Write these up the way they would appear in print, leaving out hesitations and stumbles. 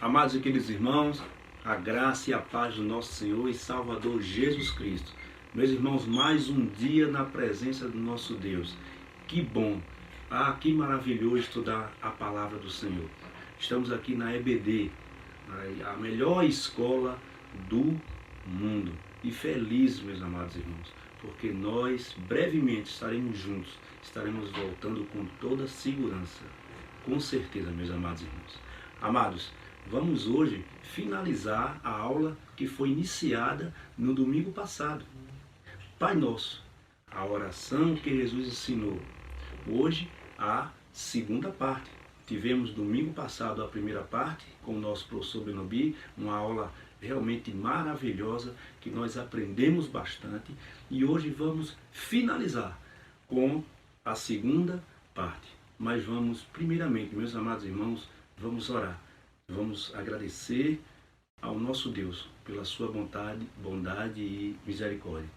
Amados e queridos irmãos, a graça e a paz do nosso Senhor e Salvador Jesus Cristo. Meus irmãos, mais um dia na presença do nosso Deus. Que bom! Que maravilhoso estudar a palavra do Senhor. Estamos aqui na EBD, a melhor escola do mundo. E felizes, meus amados irmãos, porque nós brevemente estaremos juntos, estaremos voltando com toda segurança. Com certeza, meus amados irmãos. Amados, vamos hoje finalizar a aula que foi iniciada no domingo passado. Pai Nosso, a oração que Jesus ensinou. Hoje, a segunda parte. Tivemos domingo passado a primeira parte com o nosso professor Benobi, uma aula realmente maravilhosa que nós aprendemos bastante. E hoje vamos finalizar com a segunda parte. Mas vamos, primeiramente, meus amados irmãos, vamos orar. Vamos agradecer ao nosso Deus pela sua bondade e misericórdia.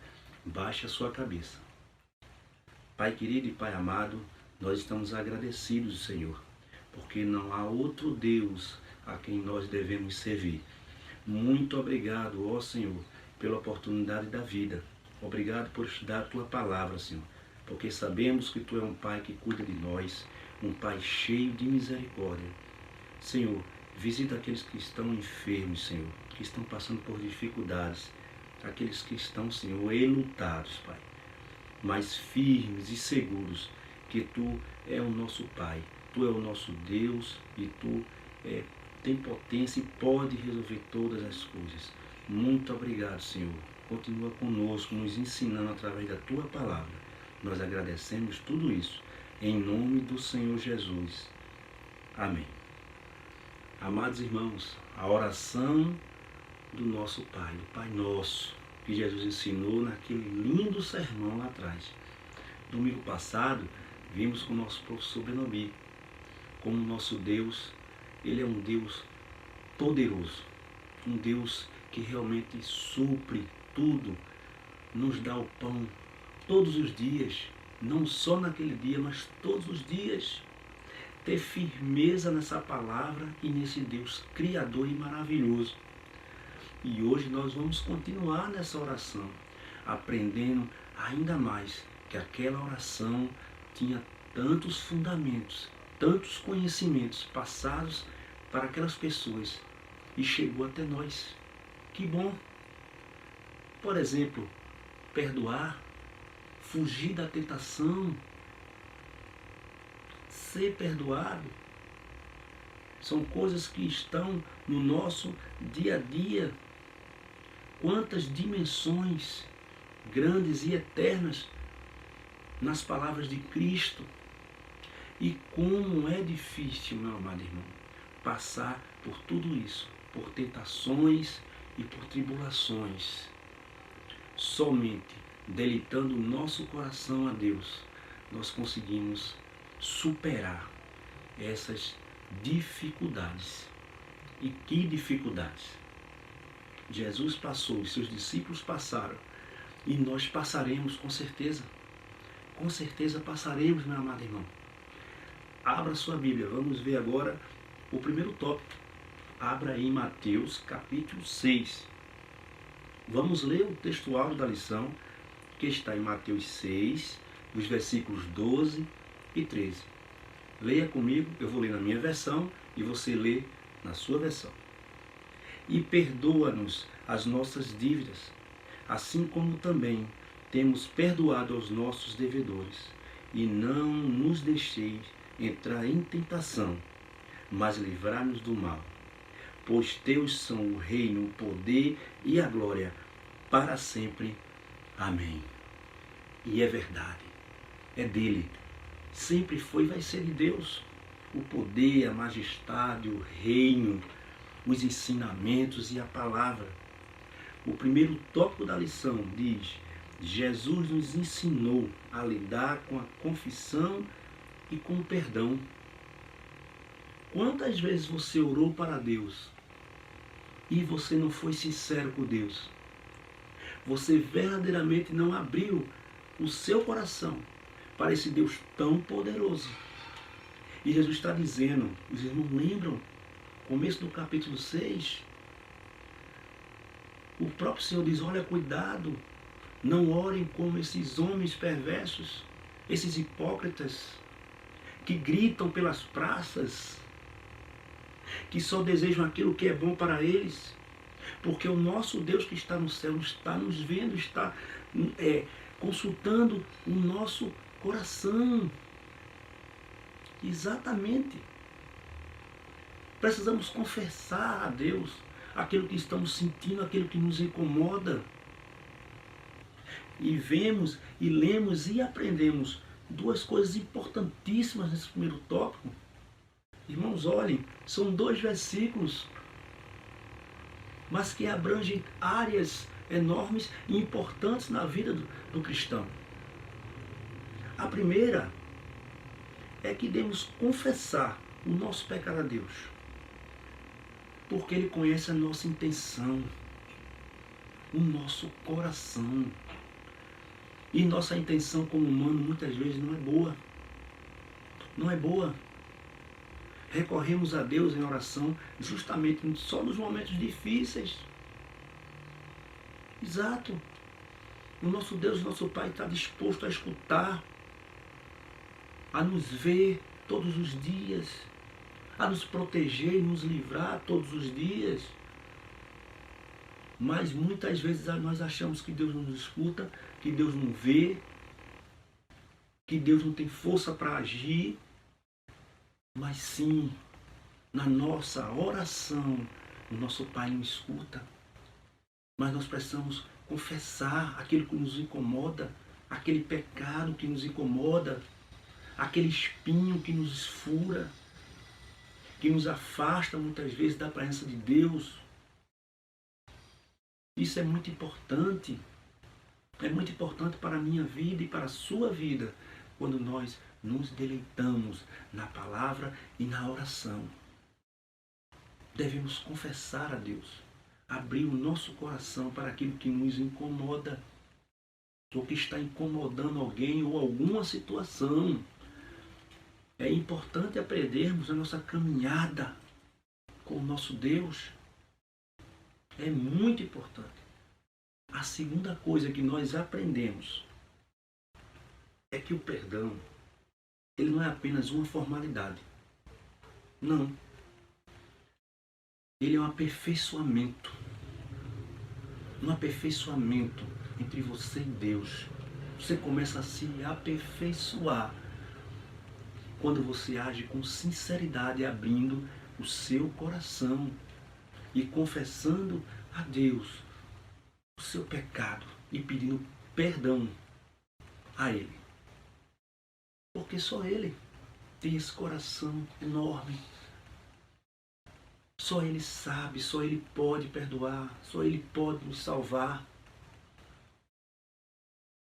Baixe a sua cabeça. Pai querido e Pai amado, nós estamos agradecidos, Senhor, porque não há outro Deus a quem nós devemos servir. Muito obrigado, ó Senhor, pela oportunidade da vida. Obrigado por estudar a Tua palavra, Senhor, porque sabemos que Tu é um Pai que cuida de nós, um Pai cheio de misericórdia. Senhor, visita aqueles que estão enfermos, Senhor, que estão passando por dificuldades, aqueles que estão, Senhor, enlutados, Pai, mas firmes e seguros que Tu é o nosso Pai, Tu é o nosso Deus e Tu tem potência e pode resolver todas as coisas. Muito obrigado, Senhor. Continua conosco, nos ensinando através da Tua palavra. Nós agradecemos tudo isso, em nome do Senhor Jesus. Amém. Amados irmãos, a oração do nosso Pai, do Pai Nosso, que Jesus ensinou naquele lindo sermão lá atrás. Domingo passado, vimos com o nosso professor Benobi, como o nosso Deus, Ele é um Deus poderoso, um Deus que realmente supre tudo, nos dá o pão todos os dias, não só naquele dia, mas todos os dias. Ter firmeza nessa palavra e nesse Deus criador e maravilhoso. E hoje nós vamos continuar nessa oração, aprendendo ainda mais que aquela oração tinha tantos fundamentos, tantos conhecimentos passados para aquelas pessoas e chegou até nós. Que bom! Por exemplo, perdoar, fugir da tentação, ser perdoado, são coisas que estão no nosso dia a dia. Quantas dimensões grandes e eternas nas palavras de Cristo. E como é difícil, meu amado irmão, passar por tudo isso, por tentações e por tribulações. Somente deleitando o nosso coração a Deus, nós conseguimos superar essas dificuldades. E que dificuldades! Jesus passou, os seus discípulos passaram, e nós passaremos com certeza. Com certeza passaremos, meu amado irmão. Abra sua Bíblia, vamos ver agora o primeiro tópico. Abra aí Mateus capítulo 6. Vamos ler o textual da lição, que está em Mateus 6, os versículos 12 e 13. Leia comigo, eu vou ler na minha versão e você lê na sua versão. E perdoa-nos as nossas dívidas, assim como também temos perdoado aos nossos devedores. E não nos deixeis entrar em tentação, mas livrai-nos do mal. Pois teus são o reino, o poder e a glória para sempre. Amém. E é verdade, é dele. Sempre foi e vai ser de Deus. O poder, a majestade, o reino, os ensinamentos e a palavra. O primeiro tópico da lição diz: Jesus nos ensinou a lidar com a confissão e com o perdão. Quantas vezes você orou para Deus e você não foi sincero com Deus? Você verdadeiramente não abriu o seu coração para esse Deus tão poderoso. E Jesus está dizendo, os irmãos lembram começo do capítulo 6, o próprio Senhor diz, olha, cuidado, não orem como esses homens perversos, esses hipócritas, que gritam pelas praças, que só desejam aquilo que é bom para eles, porque o nosso Deus que está no céu está nos vendo, está consultando o nosso coração. Exatamente. Precisamos confessar a Deus aquilo que estamos sentindo, aquilo que nos incomoda. E vemos, e lemos e aprendemos duas coisas importantíssimas nesse primeiro tópico. Irmãos, olhem, são 2 versículos, mas que abrangem áreas enormes e importantes na vida do cristão. A primeira é que devemos confessar o nosso pecado a Deus, porque Ele conhece a nossa intenção, o nosso coração. E nossa intenção como humano muitas vezes não é boa. Não é boa. Recorremos a Deus em oração justamente só nos momentos difíceis. Exato. O nosso Deus, o nosso Pai está disposto a escutar, a nos ver todos os dias, a nos proteger e nos livrar todos os dias. Mas muitas vezes nós achamos que Deus não nos escuta, que Deus não vê, que Deus não tem força para agir. Mas sim, na nossa oração, o nosso Pai nos escuta. Mas nós precisamos confessar aquilo que nos incomoda, aquele pecado que nos incomoda, aquele espinho que nos esfura, que nos afasta muitas vezes da presença de Deus. Isso é muito importante. É muito importante para a minha vida e para a sua vida, quando nós nos deleitamos na palavra e na oração. Devemos confessar a Deus, abrir o nosso coração para aquilo que nos incomoda, ou que está incomodando alguém ou alguma situação. É importante aprendermos a nossa caminhada com o nosso Deus. É muito importante. A segunda coisa que nós aprendemos é que o perdão, ele não é apenas uma formalidade. Não. Ele é um aperfeiçoamento. Um aperfeiçoamento entre você e Deus. Você começa a se aperfeiçoar quando você age com sinceridade, abrindo o seu coração e confessando a Deus o seu pecado e pedindo perdão a Ele. Porque só Ele tem esse coração enorme. Só Ele sabe, só Ele pode perdoar, só Ele pode nos salvar.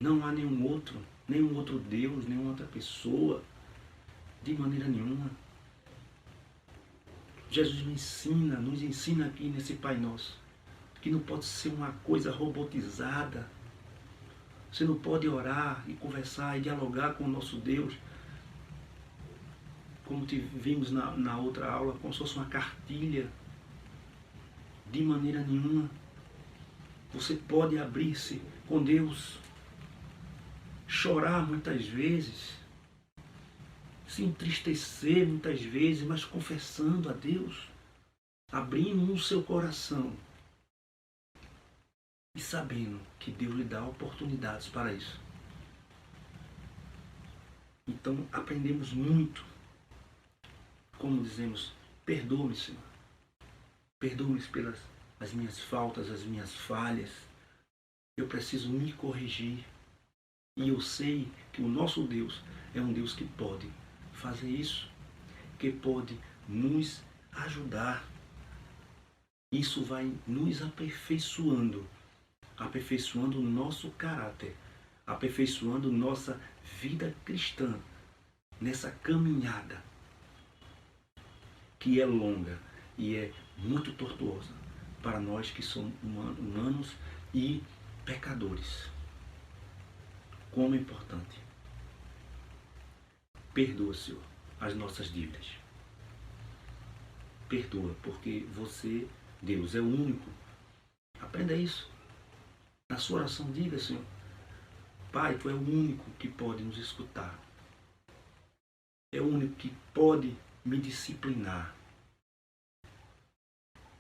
Não há nenhum outro Deus, nenhuma outra pessoa, de maneira nenhuma. Jesus nos ensina aqui nesse Pai Nosso, que não pode ser uma coisa robotizada. Você não pode orar e conversar e dialogar com o nosso Deus, como vimos na outra aula, como se fosse uma cartilha. De maneira nenhuma. Você pode abrir-se com Deus, chorar muitas vezes, se entristecer muitas vezes, mas confessando a Deus, abrindo o seu coração e sabendo que Deus lhe dá oportunidades para isso. Então aprendemos muito, como dizemos, perdoa-me, Senhor. Perdoa-me pelas as minhas faltas, as minhas falhas. Eu preciso me corrigir. E eu sei que o nosso Deus é um Deus que pode fazer isso, que pode nos ajudar. Isso vai nos aperfeiçoando, aperfeiçoando o nosso caráter, aperfeiçoando nossa vida cristã, nessa caminhada que é longa e é muito tortuosa para nós que somos humanos e pecadores. Como é importante. Perdoa, Senhor, as nossas dívidas. perdoa, porque você, Deus, é o único. Aprenda isso. Na sua oração, diga, Senhor, Pai, Tu é o único que pode nos escutar. É o único que pode me disciplinar.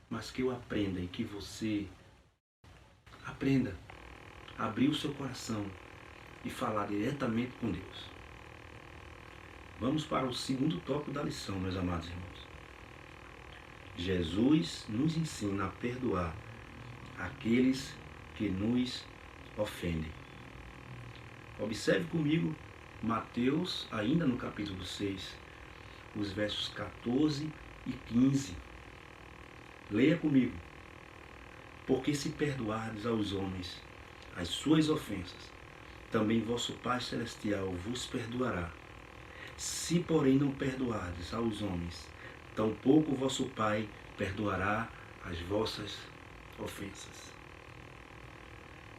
Mas que eu aprenda e que você aprenda a abrir o seu coração e falar diretamente com Deus. Vamos para o segundo tópico da lição, meus amados irmãos. Jesus nos ensina a perdoar aqueles que nos ofendem. Observe comigo Mateus, ainda no capítulo 6, os versos 14 e 15. Leia comigo. Porque se perdoardes aos homens as suas ofensas, também vosso Pai Celestial vos perdoará. Se, porém, não perdoardes aos homens, tampouco vosso Pai perdoará as vossas ofensas.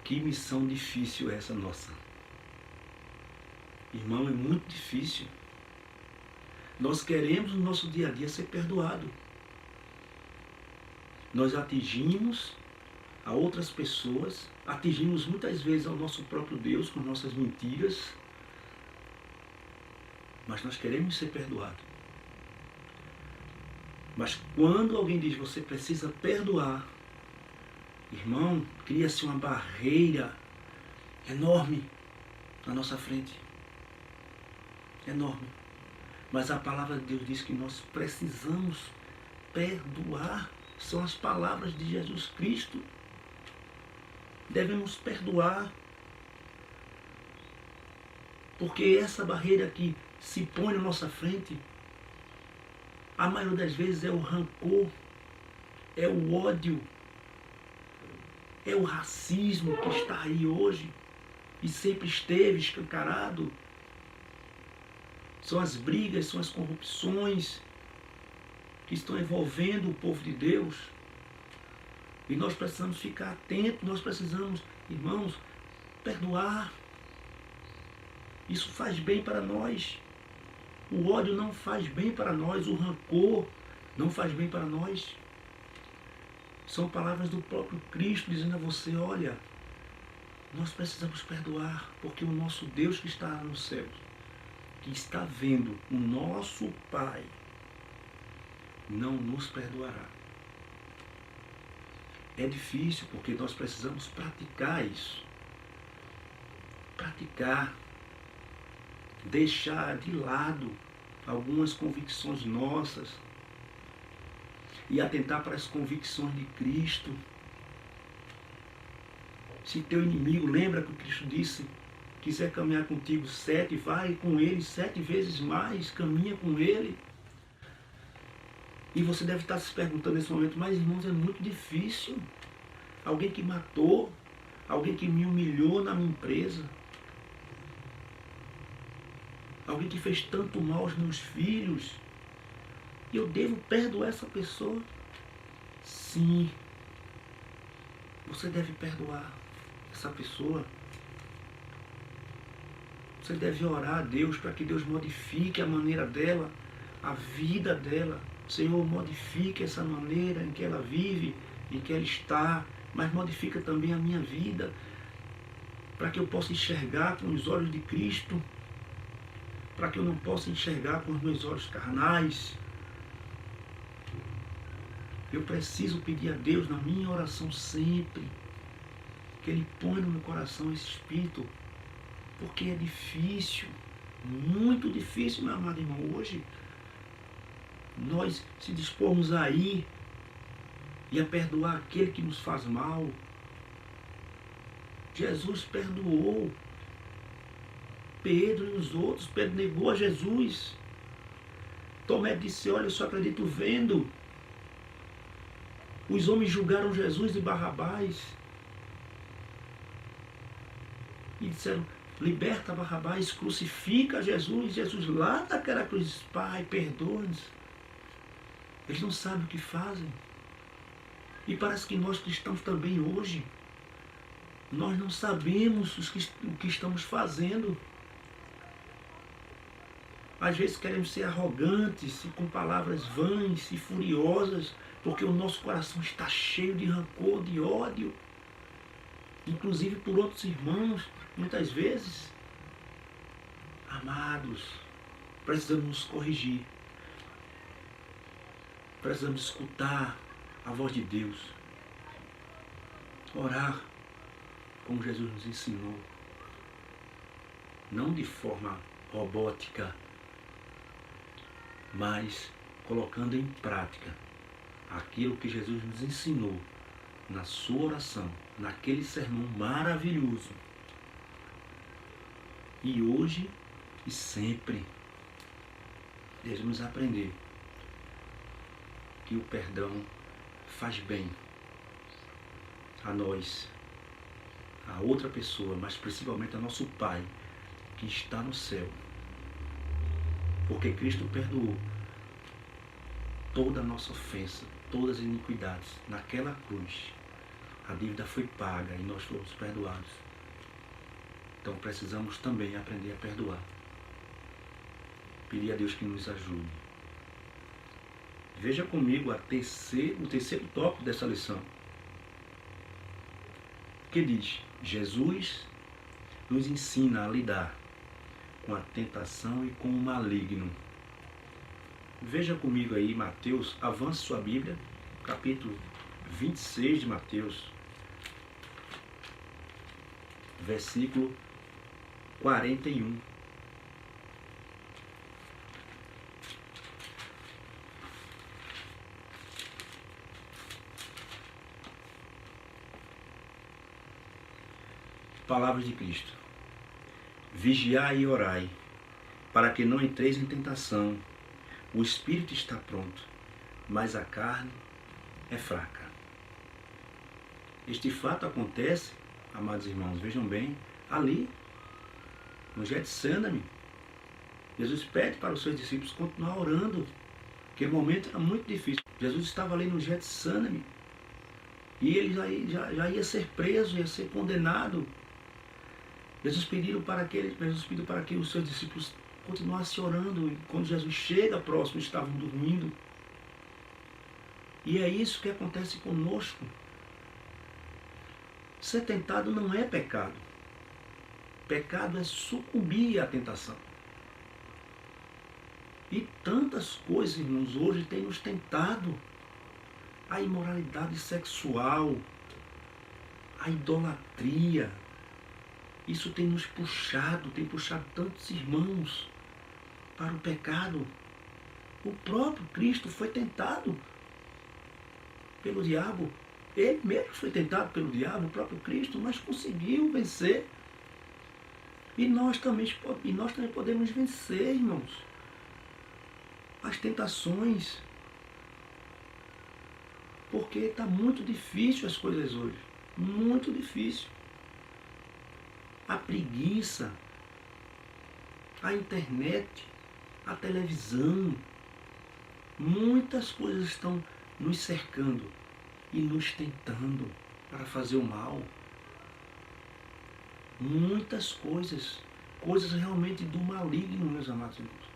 Que missão difícil é essa nossa. Irmão, é muito difícil. Nós queremos no nosso dia a dia ser perdoado. Nós atingimos a outras pessoas, atingimos muitas vezes ao nosso próprio Deus com nossas mentiras, mas nós queremos ser perdoados. Mas quando alguém diz você precisa perdoar, irmão, cria-se uma barreira enorme na nossa frente. Enorme. Mas a palavra de Deus diz que nós precisamos perdoar. São as palavras de Jesus Cristo. Devemos perdoar. Porque essa barreira que se põe na nossa frente, a maioria das vezes é o rancor, é o ódio, é o racismo que está aí hoje e sempre esteve escancarado. São as brigas, são as corrupções que estão envolvendo o povo de Deus. E nós precisamos ficar atentos, nós precisamos, irmãos, perdoar. Isso faz bem para nós. O ódio não faz bem para nós, o rancor não faz bem para nós. São palavras do próprio Cristo dizendo a você, olha, nós precisamos perdoar, porque o nosso Deus que está no céu, que está vendo o nosso Pai, não nos perdoará. É difícil porque nós precisamos praticar isso. Praticar. Deixar de lado algumas convicções nossas e atentar para as convicções de Cristo. Se teu inimigo, lembra que o Cristo disse, quiser caminhar contigo 7, vai com ele 7 vezes mais, caminha com ele. E você deve estar se perguntando nesse momento, mas irmãos, é muito difícil. Alguém que matou, alguém que me humilhou na minha empresa, alguém que fez tanto mal aos meus filhos, eu devo perdoar essa pessoa? Sim, você deve perdoar essa pessoa. Você deve orar a Deus para que Deus modifique a maneira dela, a vida dela. Senhor, modifique essa maneira em que ela vive, em que ela está, mas modifica também a minha vida, para que eu possa enxergar com os olhos de Cristo, para que eu não possa enxergar com os meus olhos carnais. Eu preciso pedir a Deus na minha oração sempre, que Ele ponha no meu coração esse espírito, porque é difícil, muito difícil, meu amado irmão, hoje, nós se dispormos a ir e a perdoar aquele que nos faz mal. Jesus perdoou Pedro e os outros. Pedro negou a Jesus. Tomé disse, olha, eu só acredito vendo. Os homens julgaram Jesus e Barrabás e disseram, liberta Barrabás, crucifica Jesus. Jesus lá naquela cruz, Pai, perdoa-nos. Eles não sabem o que fazem. E parece que nós cristãos também hoje, nós não sabemos o que estamos fazendo. Às vezes queremos ser arrogantes e com palavras vãs e furiosas, porque o nosso coração está cheio de rancor, de ódio, inclusive por outros irmãos, muitas vezes. Amados, precisamos nos corrigir. Precisamos escutar a voz de Deus. Orar como Jesus nos ensinou. Não de forma robótica, mas colocando em prática aquilo que Jesus nos ensinou na sua oração, naquele sermão maravilhoso. E hoje e sempre devemos aprender que o perdão faz bem a nós, a outra pessoa, mas principalmente a nosso Pai que está no céu. Porque Cristo perdoou toda a nossa ofensa, todas as iniquidades. Naquela cruz, a dívida foi paga e nós fomos perdoados. Então precisamos também aprender a perdoar. Pedir a Deus que nos ajude. Veja comigo o terceiro tópico dessa lição. Que diz: Jesus nos ensina a lidar com a tentação e com o maligno. Veja comigo aí Mateus, avance sua Bíblia, capítulo 26 de Mateus, versículo 41. Palavras de Cristo. Vigiai e orai, para que não entreis em tentação. O espírito está pronto, mas a carne é fraca. Este fato acontece, amados irmãos, vejam bem, ali, no Getsêmani. Jesus pede para os seus discípulos continuar orando, porque o momento era muito difícil. Jesus estava ali no Getsêmani e ele já ia ser preso, ia ser condenado. Jesus pediu para que os seus discípulos continuassem orando. E quando Jesus chega próximo, estavam dormindo. E é isso que acontece conosco. Ser tentado não é pecado. Pecado é sucumbir à tentação. E tantas coisas, irmãos, hoje têm nos tentado. A imoralidade sexual, a idolatria. Isso tem nos puxado, tem puxado tantos irmãos para o pecado. O próprio Cristo foi tentado pelo diabo. Ele mesmo foi tentado pelo diabo, o próprio Cristo, mas conseguiu vencer. E nós também podemos vencer, irmãos, as tentações. Porque está muito difícil as coisas hoje. Muito difícil. A preguiça, a internet, a televisão, muitas coisas estão nos cercando e nos tentando para fazer o mal. Muitas coisas realmente do maligno, meus amados irmãos.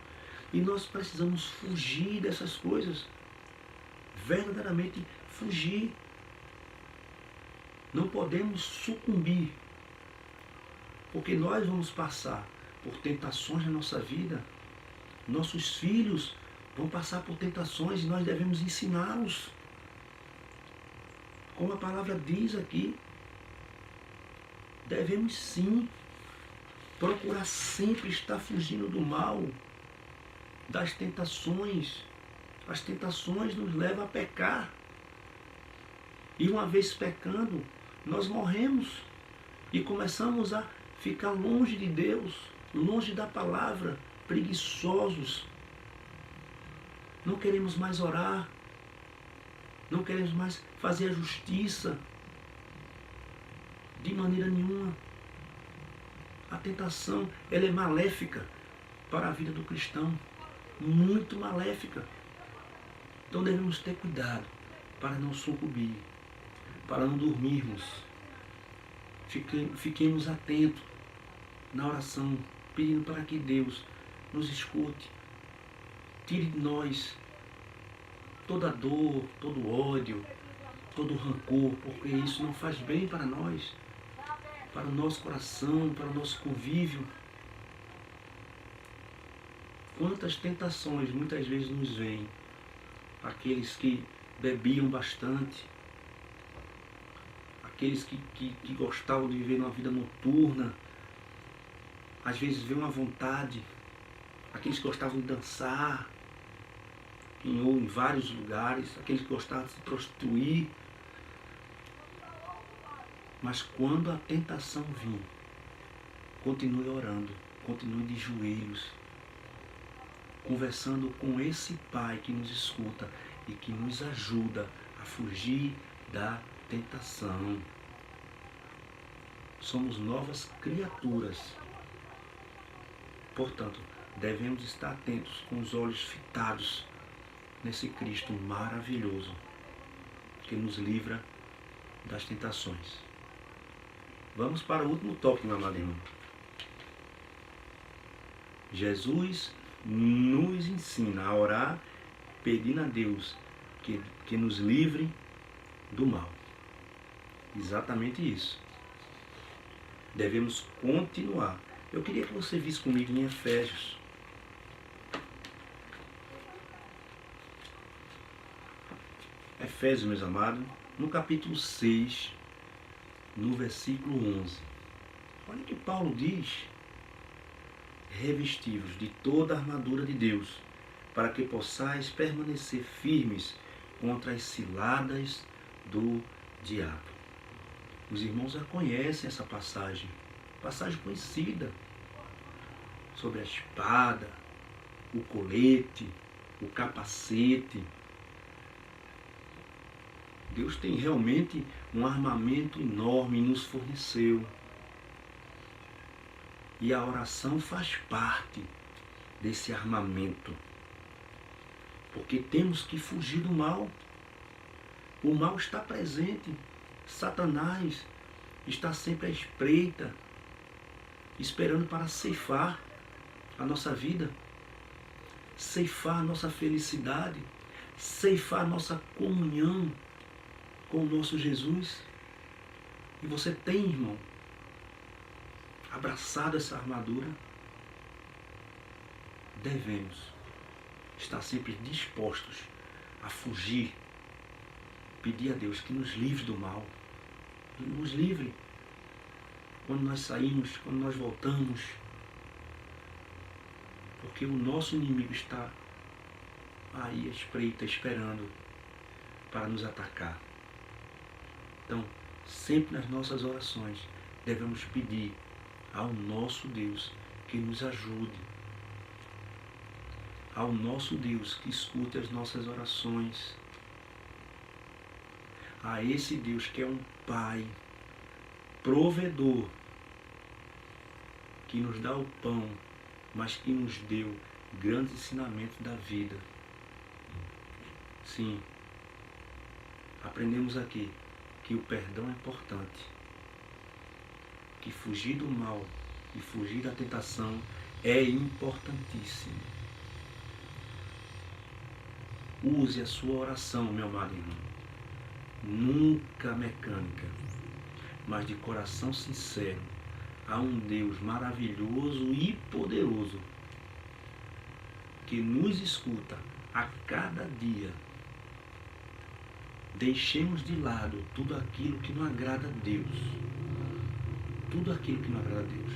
E nós precisamos fugir dessas coisas, verdadeiramente fugir. Não podemos sucumbir. Porque nós vamos passar por tentações na nossa vida. Nossos filhos vão passar por tentações e nós devemos ensiná-los. Como a palavra diz aqui, devemos sim procurar sempre estar fugindo do mal, das tentações. As tentações nos levam a pecar. E uma vez pecando, nós morremos e começamos a ficar longe de Deus, longe da palavra, preguiçosos. Não queremos mais orar, não queremos mais fazer a justiça, de maneira nenhuma. A tentação, ela é maléfica para a vida do cristão, muito maléfica. Então devemos ter cuidado para não sucumbir, para não dormirmos. Fiquemos atentos na oração, pedindo para que Deus nos escute, tire de nós toda dor, todo ódio, todo rancor, porque isso não faz bem para nós, para o nosso coração, para o nosso convívio. Quantas tentações muitas vezes nos vêm, aqueles que bebiam bastante, aqueles que gostavam de viver uma vida noturna, às vezes vem uma vontade, aqueles que gostavam de dançar, ou em vários lugares, aqueles que gostavam de se prostituir. Mas quando a tentação vir, continue orando, continue de joelhos, conversando com esse Pai que nos escuta e que nos ajuda a fugir da tentação. Somos novas criaturas. Portanto, devemos estar atentos, com os olhos fitados nesse Cristo maravilhoso que nos livra das tentações. Vamos para o último tópico, meu amado irmão. Jesus nos ensina a orar pedindo a Deus que nos livre do mal. Exatamente isso. Devemos continuar. Eu queria que você visse comigo em Efésios. Efésios, meus amados, no capítulo 6, no versículo 11. Olha o que Paulo diz: revestivos de toda a armadura de Deus, para que possais permanecer firmes contra as ciladas do diabo. Os irmãos já conhecem essa passagem conhecida, sobre a espada, o colete, o capacete. Deus tem realmente um armamento enorme e nos forneceu. E a oração faz parte desse armamento. Porque temos que fugir do mal. O mal está presente. Satanás está sempre à espreita, esperando para ceifar a nossa vida, ceifar a nossa felicidade, ceifar a nossa comunhão com o nosso Jesus. E você tem, irmão, abraçado essa armadura. Devemos estar sempre dispostos a fugir, pedir a Deus que nos livre do mal, nos livre quando nós saímos, quando nós voltamos, porque o nosso inimigo está aí à espreita, esperando para nos atacar. Então, sempre nas nossas orações, devemos pedir ao nosso Deus que nos ajude, ao nosso Deus que escute as nossas orações, a esse Deus que é um Pai, provedor, que nos dá o pão, mas que nos deu grandes ensinamentos da vida. Sim, aprendemos aqui que o perdão é importante, que fugir do mal e fugir da tentação é importantíssimo. Use a sua oração, meu amado irmão, nunca mecânica, mas de coração sincero, a um Deus maravilhoso e poderoso, que nos escuta a cada dia. Deixemos de lado tudo aquilo que não agrada a Deus, tudo aquilo que não agrada a Deus,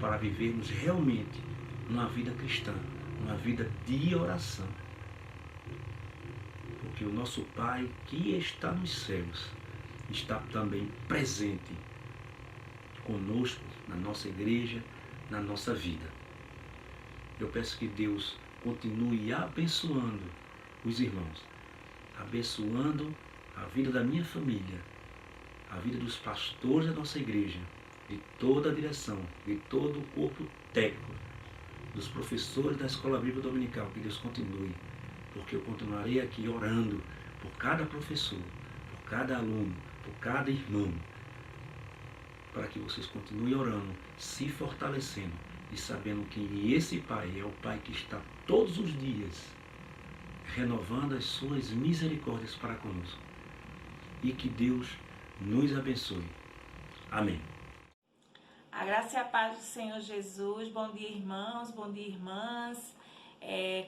para vivermos realmente uma vida cristã, uma vida de oração. Porque o nosso Pai, que está nos céus, está também presente conosco, na nossa igreja, na nossa vida. Eu peço que Deus continue abençoando os irmãos, abençoando a vida da minha família, a vida dos pastores da nossa igreja, de toda a direção, de todo o corpo técnico, dos professores da Escola Bíblica Dominical. Que Deus continue, porque eu continuarei aqui orando por cada professor, por cada aluno, por cada irmão, para que vocês continuem orando, se fortalecendo e sabendo que esse Pai é o Pai que está todos os dias renovando as suas misericórdias para conosco. E que Deus nos abençoe. Amém. A graça e a paz do Senhor Jesus. Bom dia, irmãos, bom dia, irmãs.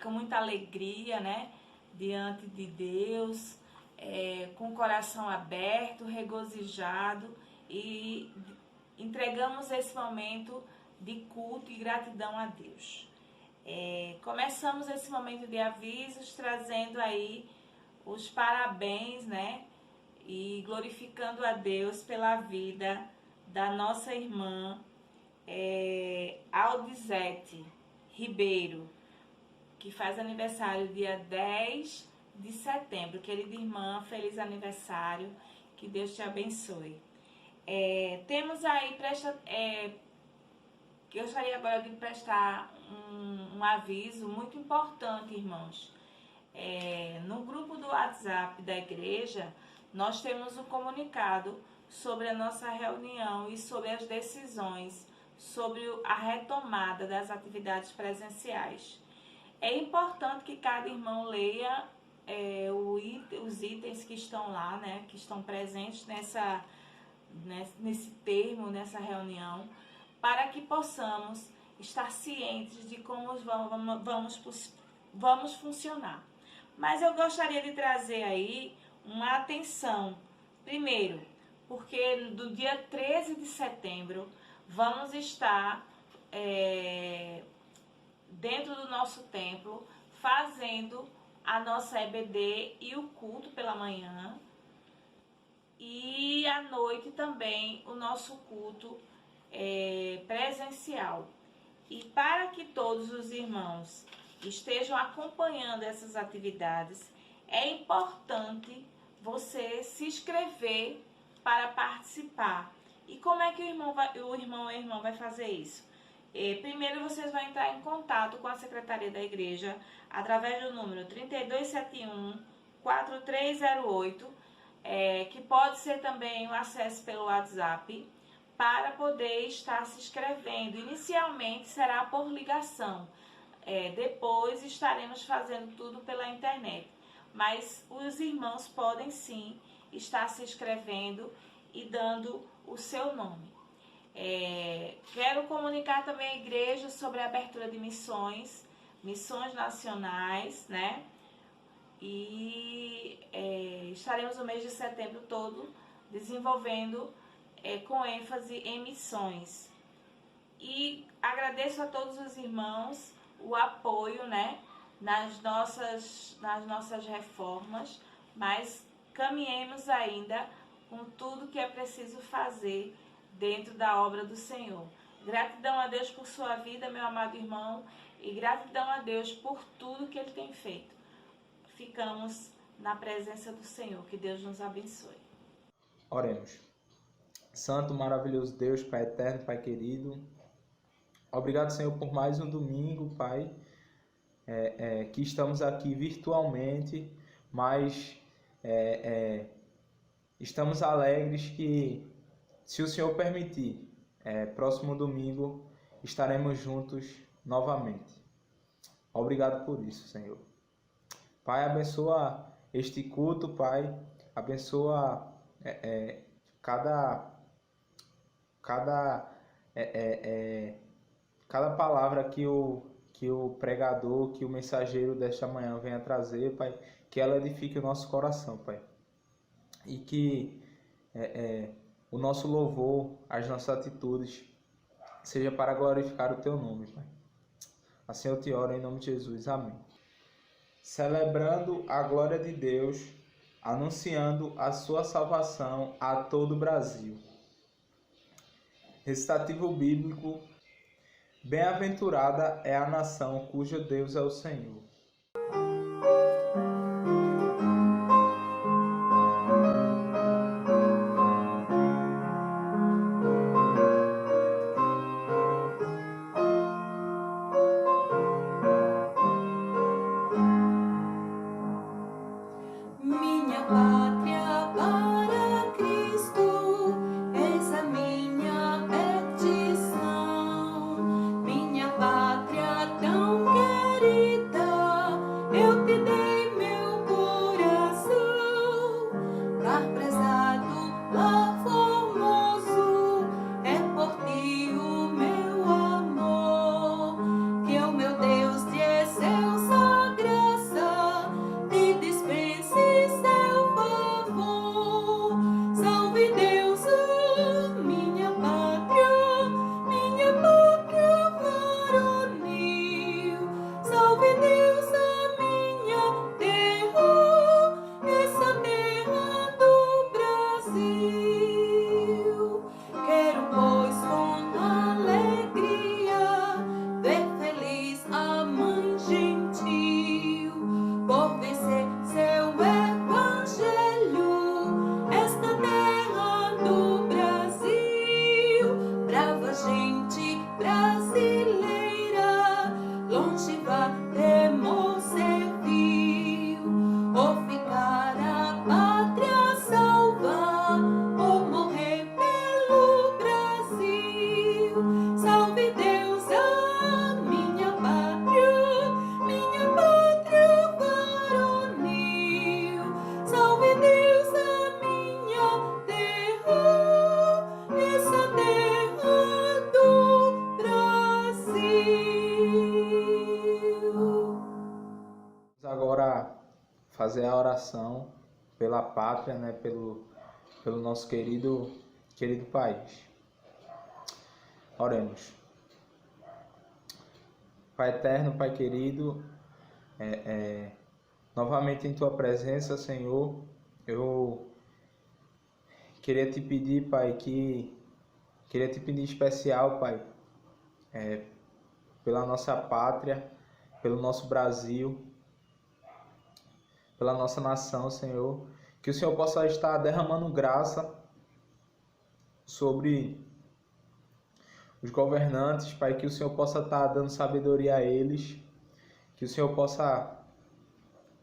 Com muita alegria, né? Diante de Deus, com o coração aberto, regozijado, e entregamos esse momento de culto e gratidão a Deus. Começamos esse momento de avisos trazendo aí os parabéns, né? E glorificando a Deus pela vida da nossa irmã Aldizete Ribeiro, que faz aniversário dia 10 de setembro. Querida irmã, feliz aniversário, que Deus te abençoe. Temos aí, gostaria agora de prestar um aviso muito importante, irmãos. No grupo do WhatsApp da igreja, nós temos um comunicado sobre a nossa reunião e sobre as decisões sobre a retomada das atividades presenciais. É importante que cada irmão leia os itens que estão lá, né, que estão presentes nesse termo, nessa reunião, para que possamos estar cientes de como vamos funcionar. Mas eu gostaria de trazer aí uma atenção. Primeiro, porque do dia 13 de setembro vamos estar dentro do nosso templo fazendo a nossa EBD e o culto pela manhã, e à noite também o nosso culto presencial. E para que todos os irmãos estejam acompanhando essas atividades, é importante você se inscrever para participar. E como é que o irmão ou a irmã vai fazer isso? Primeiro vocês vão entrar em contato com a Secretaria da Igreja através do número 3271-4308, que pode ser também o acesso pelo WhatsApp, para poder estar se inscrevendo. Inicialmente será por ligação, depois estaremos fazendo tudo pela internet. Mas os irmãos podem sim estar se inscrevendo e dando o seu nome. Quero comunicar também à igreja sobre a abertura de missões nacionais, né? E estaremos no mês de setembro todo desenvolvendo com ênfase em missões. E agradeço a todos os irmãos o apoio, né, nas nossas reformas, mas caminhemos ainda com tudo que é preciso fazer dentro da obra do Senhor. Gratidão a Deus por sua vida, meu amado irmão, e gratidão a Deus por tudo que Ele tem feito. Ficamos na presença do Senhor. Que Deus nos abençoe. Oremos. Santo, maravilhoso Deus, Pai eterno, Pai querido, obrigado, Senhor, por mais um domingo, Pai, que estamos aqui virtualmente, mas estamos alegres que, se o Senhor permitir, próximo domingo estaremos juntos novamente. Obrigado por isso, Senhor. Pai, abençoa este culto, Pai, abençoa cada palavra que o pregador, que o mensageiro desta manhã venha trazer, Pai, que ela edifique o nosso coração, Pai, e que o nosso louvor, as nossas atitudes, seja para glorificar o Teu nome, Pai. Assim eu te oro em nome de Jesus, amém. Celebrando a glória de Deus, anunciando a sua salvação a todo o Brasil. Recitativo bíblico: bem-aventurada é a nação cujo Deus é o Senhor. Minha pátria para Cristo, essa minha petição. Minha fazer a oração pela pátria, né, pelo nosso querido país. Oremos. Pai eterno, Pai querido, novamente em Tua presença, Senhor, eu queria te pedir, Pai, queria te pedir em especial, Pai, pela nossa pátria, pelo nosso Brasil, pela nossa nação, Senhor, que o Senhor possa estar derramando graça sobre os governantes, Pai, que o Senhor possa estar dando sabedoria a eles, que o Senhor possa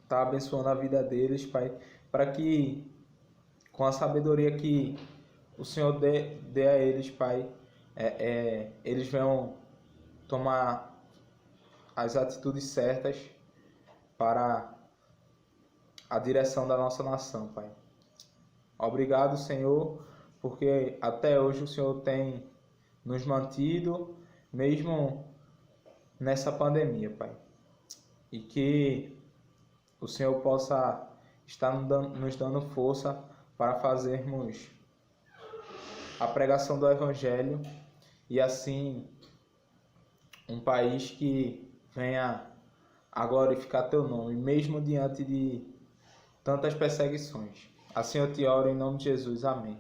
estar abençoando a vida deles, Pai, para que com a sabedoria que o Senhor dê a eles, Pai, eles venham tomar as atitudes certas para a direção da nossa nação, Pai. Obrigado, Senhor, porque até hoje o Senhor tem nos mantido, mesmo nessa pandemia, Pai. E que o Senhor possa estar nos dando força para fazermos a pregação do Evangelho e assim um país que venha a glorificar Teu nome, mesmo diante de tantas perseguições. Assim eu te oro em nome de Jesus. Amém.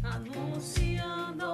Anunciando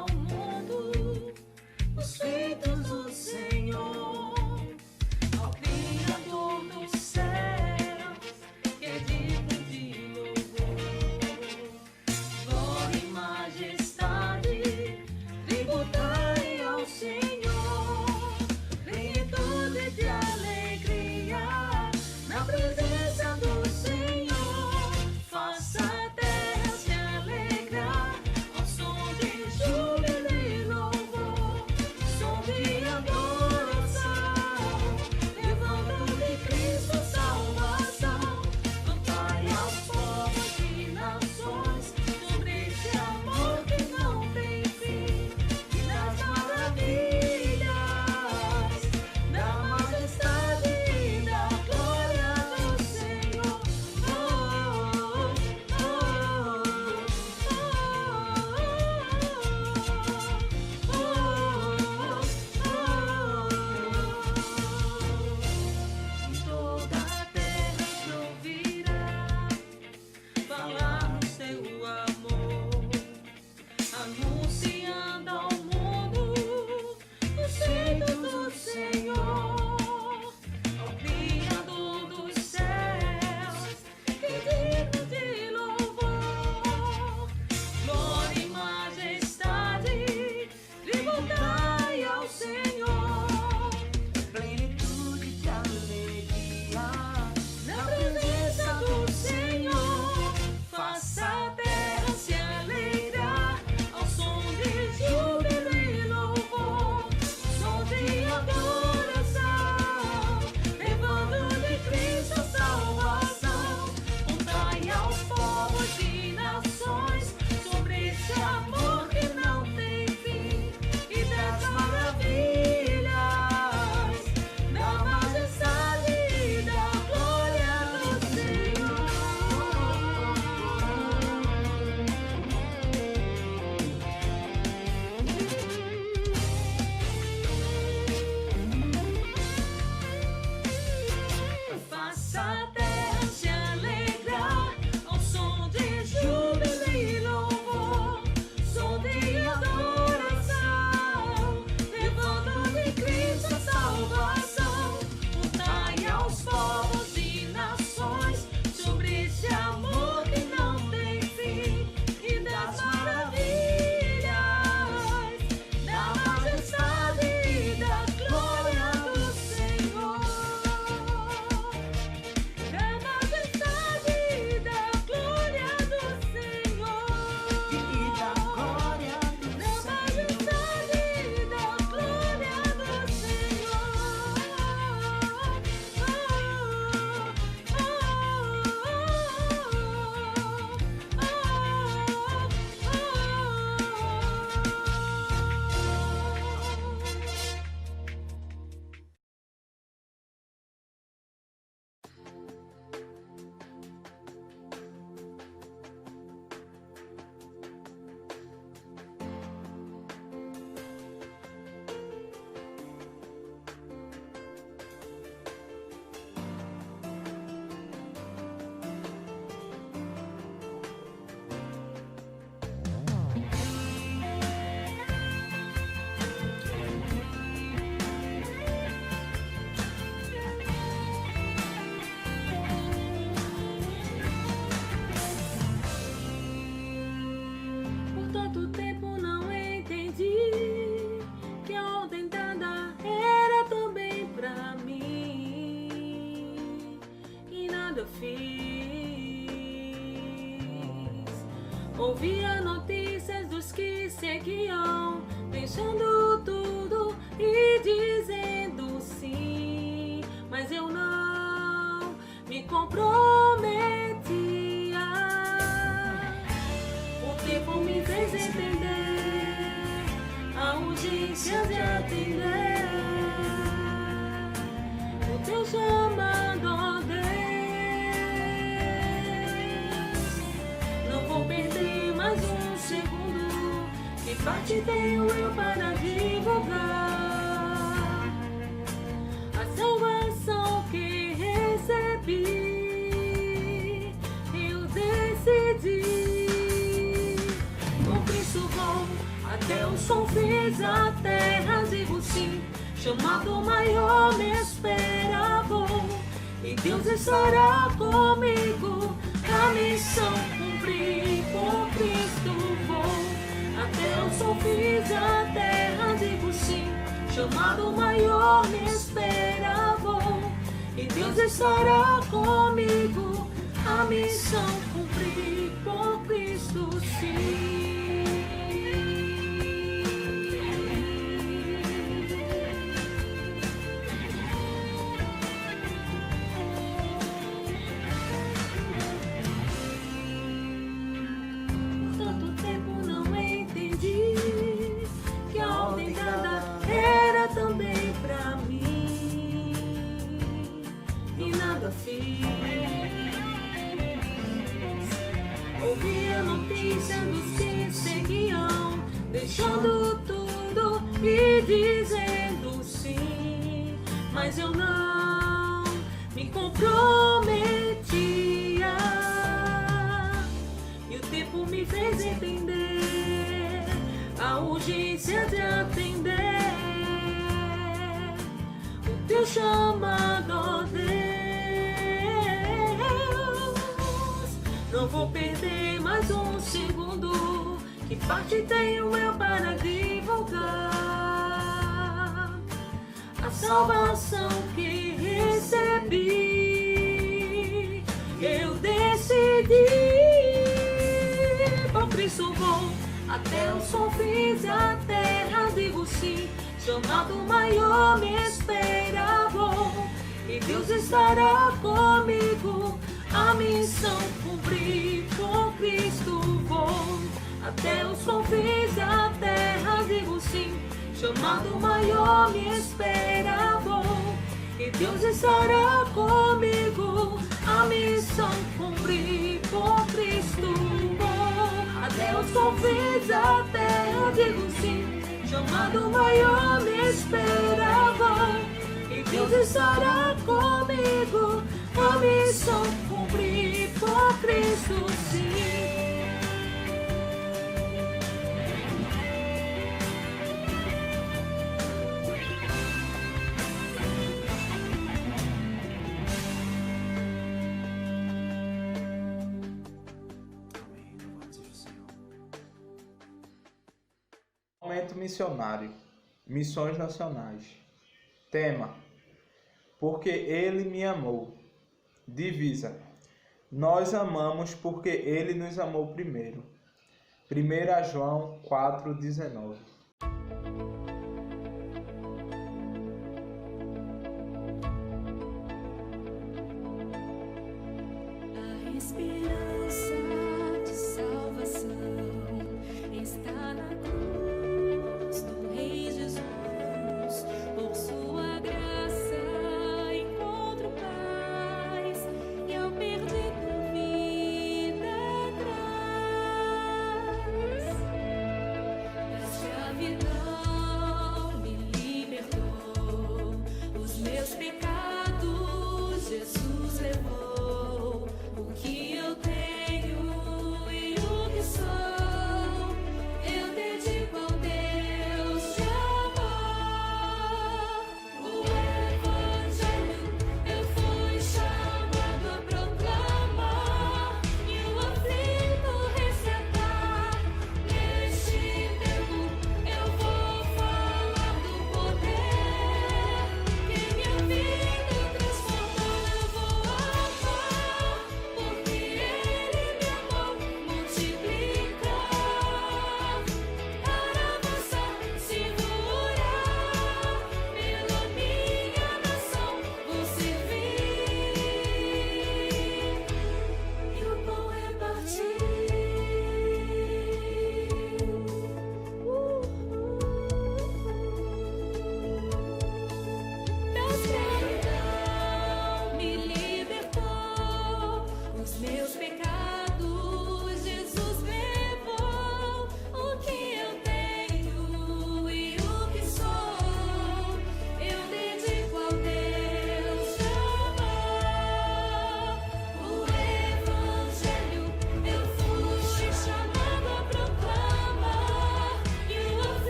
Ouvia notícias dos que seguiam, deixando tudo e dizendo sim, mas eu não me comprometia. O tempo me fez entender a urgência de atender o teu chamado, ó Deus. Não vou perder mais um segundo, que parte tenho eu para divulgar a salvação que recebi. Eu decidi, com Cristo vou, até o som fez a terra, digo sim, chamado maior me espera, vou, e Deus estará comigo, a missão cumprir, com Cristo vou, até o sol fiz a terra, digo sim, chamado maior me espera, vou, e Deus estará comigo, a missão cumprir, com Cristo sim. Ouvia notícia dos que seguiam, deixando tudo e dizendo sim, mas eu não me comprometia. E o tempo me fez entender a urgência de atender o teu chamado, ó Deus. Não vou perder mais um segundo, que parte tenho eu para divulgar a salvação que recebi. Eu decidi, por Cristo vou, até o som fiz a terra, digo sim, chamado maior me espera, vou, e Deus estará comigo, a missão cumprir, com Cristo vou, até o som fiz a terra, digo sim, chamado maior me espera, vou, e Deus estará comigo, a missão cumprir, com Cristo vou, até o som fiz a terra, digo sim, chamado maior me espera, vou, e Deus estará comigo, a missão cumprir, por Cristo sim. Momento missionário, missões nacionais. Tema: porque Ele me amou. Divisa: nós amamos porque Ele nos amou primeiro. 1 João 4,19. A esperança de salvação está na cruz do Rei Jesus. Por sua graça encontro paz, e ao perdido vida traz. Da escravidão me libertou, os meus pecados Jesus levou. O que eu tenho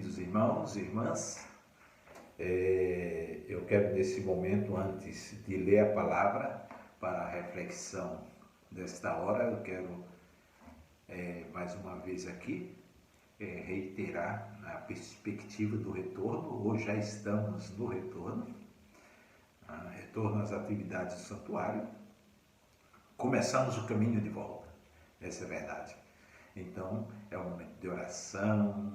queridos irmãos e irmãs, eu quero nesse momento, antes de ler a palavra para a reflexão desta hora, eu quero mais uma vez aqui reiterar a perspectiva do retorno, ou já estamos no retorno, retorno às atividades do santuário. Começamos o caminho de volta, essa é a verdade. Então, é um momento de oração,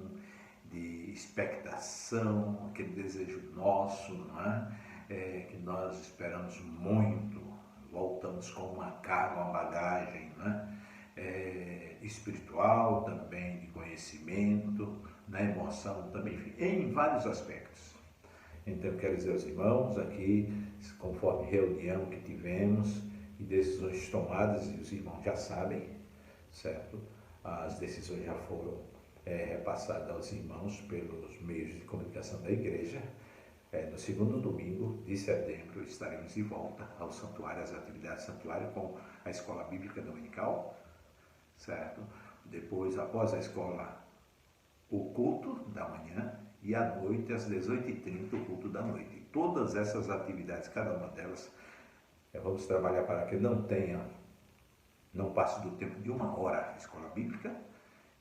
de expectação, aquele desejo nosso, não é? Que nós esperamos muito, voltamos com uma carga, uma bagagem, não é? Espiritual também, de conhecimento, na emoção também, enfim, em vários aspectos. Então, eu quero dizer aos irmãos aqui, conforme reunião que tivemos e decisões tomadas, e os irmãos já sabem, certo? As decisões já foram repassadas aos irmãos pelos meios de comunicação da igreja. No segundo domingo de setembro estaremos de volta ao santuário, às atividades do santuário, com a escola bíblica dominical, certo? Depois, após a escola, o culto da manhã, e à noite, às 18h30, o culto da noite. Todas essas atividades, cada uma delas, vamos trabalhar para que não passe do tempo de 1 hora a escola bíblica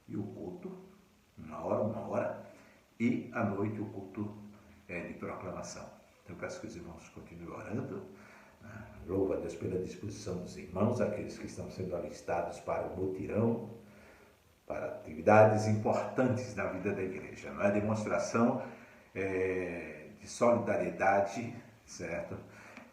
e o culto, 1 hora, e à noite o culto de proclamação. Então eu peço que os irmãos continuem orando. Louvo a Deus pela disposição dos irmãos, aqueles que estão sendo alistados para o mutirão, para atividades importantes na vida da igreja. Não é demonstração de solidariedade, certo?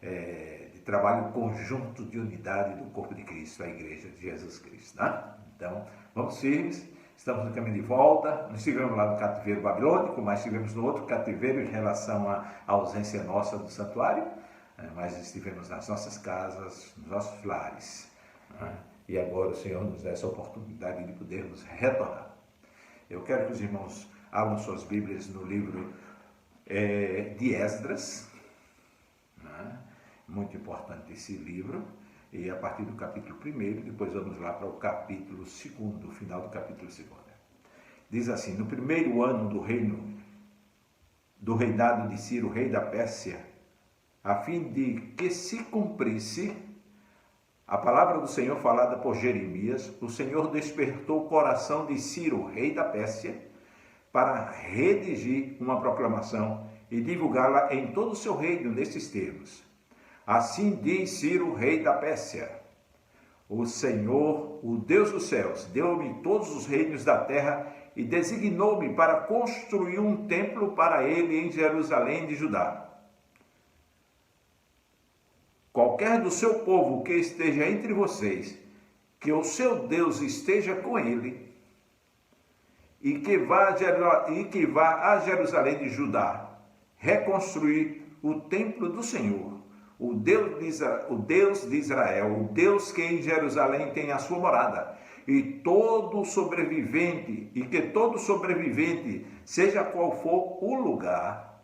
De trabalho conjunto de unidade do corpo de Cristo, a igreja de Jesus Cristo. Né? Então, vamos firmes, estamos no caminho de volta. Não estivemos lá no cativeiro babilônico, mas estivemos no outro cativeiro em relação à ausência nossa do santuário, mas estivemos nas nossas casas, nos nossos lares. Né? E agora o Senhor nos dá essa oportunidade de podermos retornar. Eu quero que os irmãos abram suas Bíblias no livro de Esdras, né? Muito importante esse livro, e a partir do capítulo 1, depois vamos lá para o capítulo 2, o final do capítulo 2. Diz assim: no primeiro ano do reinado de Ciro, rei da Pérsia, a fim de que se cumprisse a palavra do Senhor falada por Jeremias, o Senhor despertou o coração de Ciro, rei da Pérsia, para redigir uma proclamação e divulgá-la em todo o seu reino nestes termos. Assim diz Ciro, rei da Pérsia: o Senhor, o Deus dos céus, deu-me todos os reinos da terra e designou-me para construir um templo para ele em Jerusalém de Judá. Qualquer do seu povo que esteja entre vocês, que o seu Deus esteja com ele, e que vá a Jerusalém de Judá reconstruir o templo do Senhor, o Deus de Israel, o Deus que em Jerusalém tem a sua morada, e que todo sobrevivente, seja qual for o lugar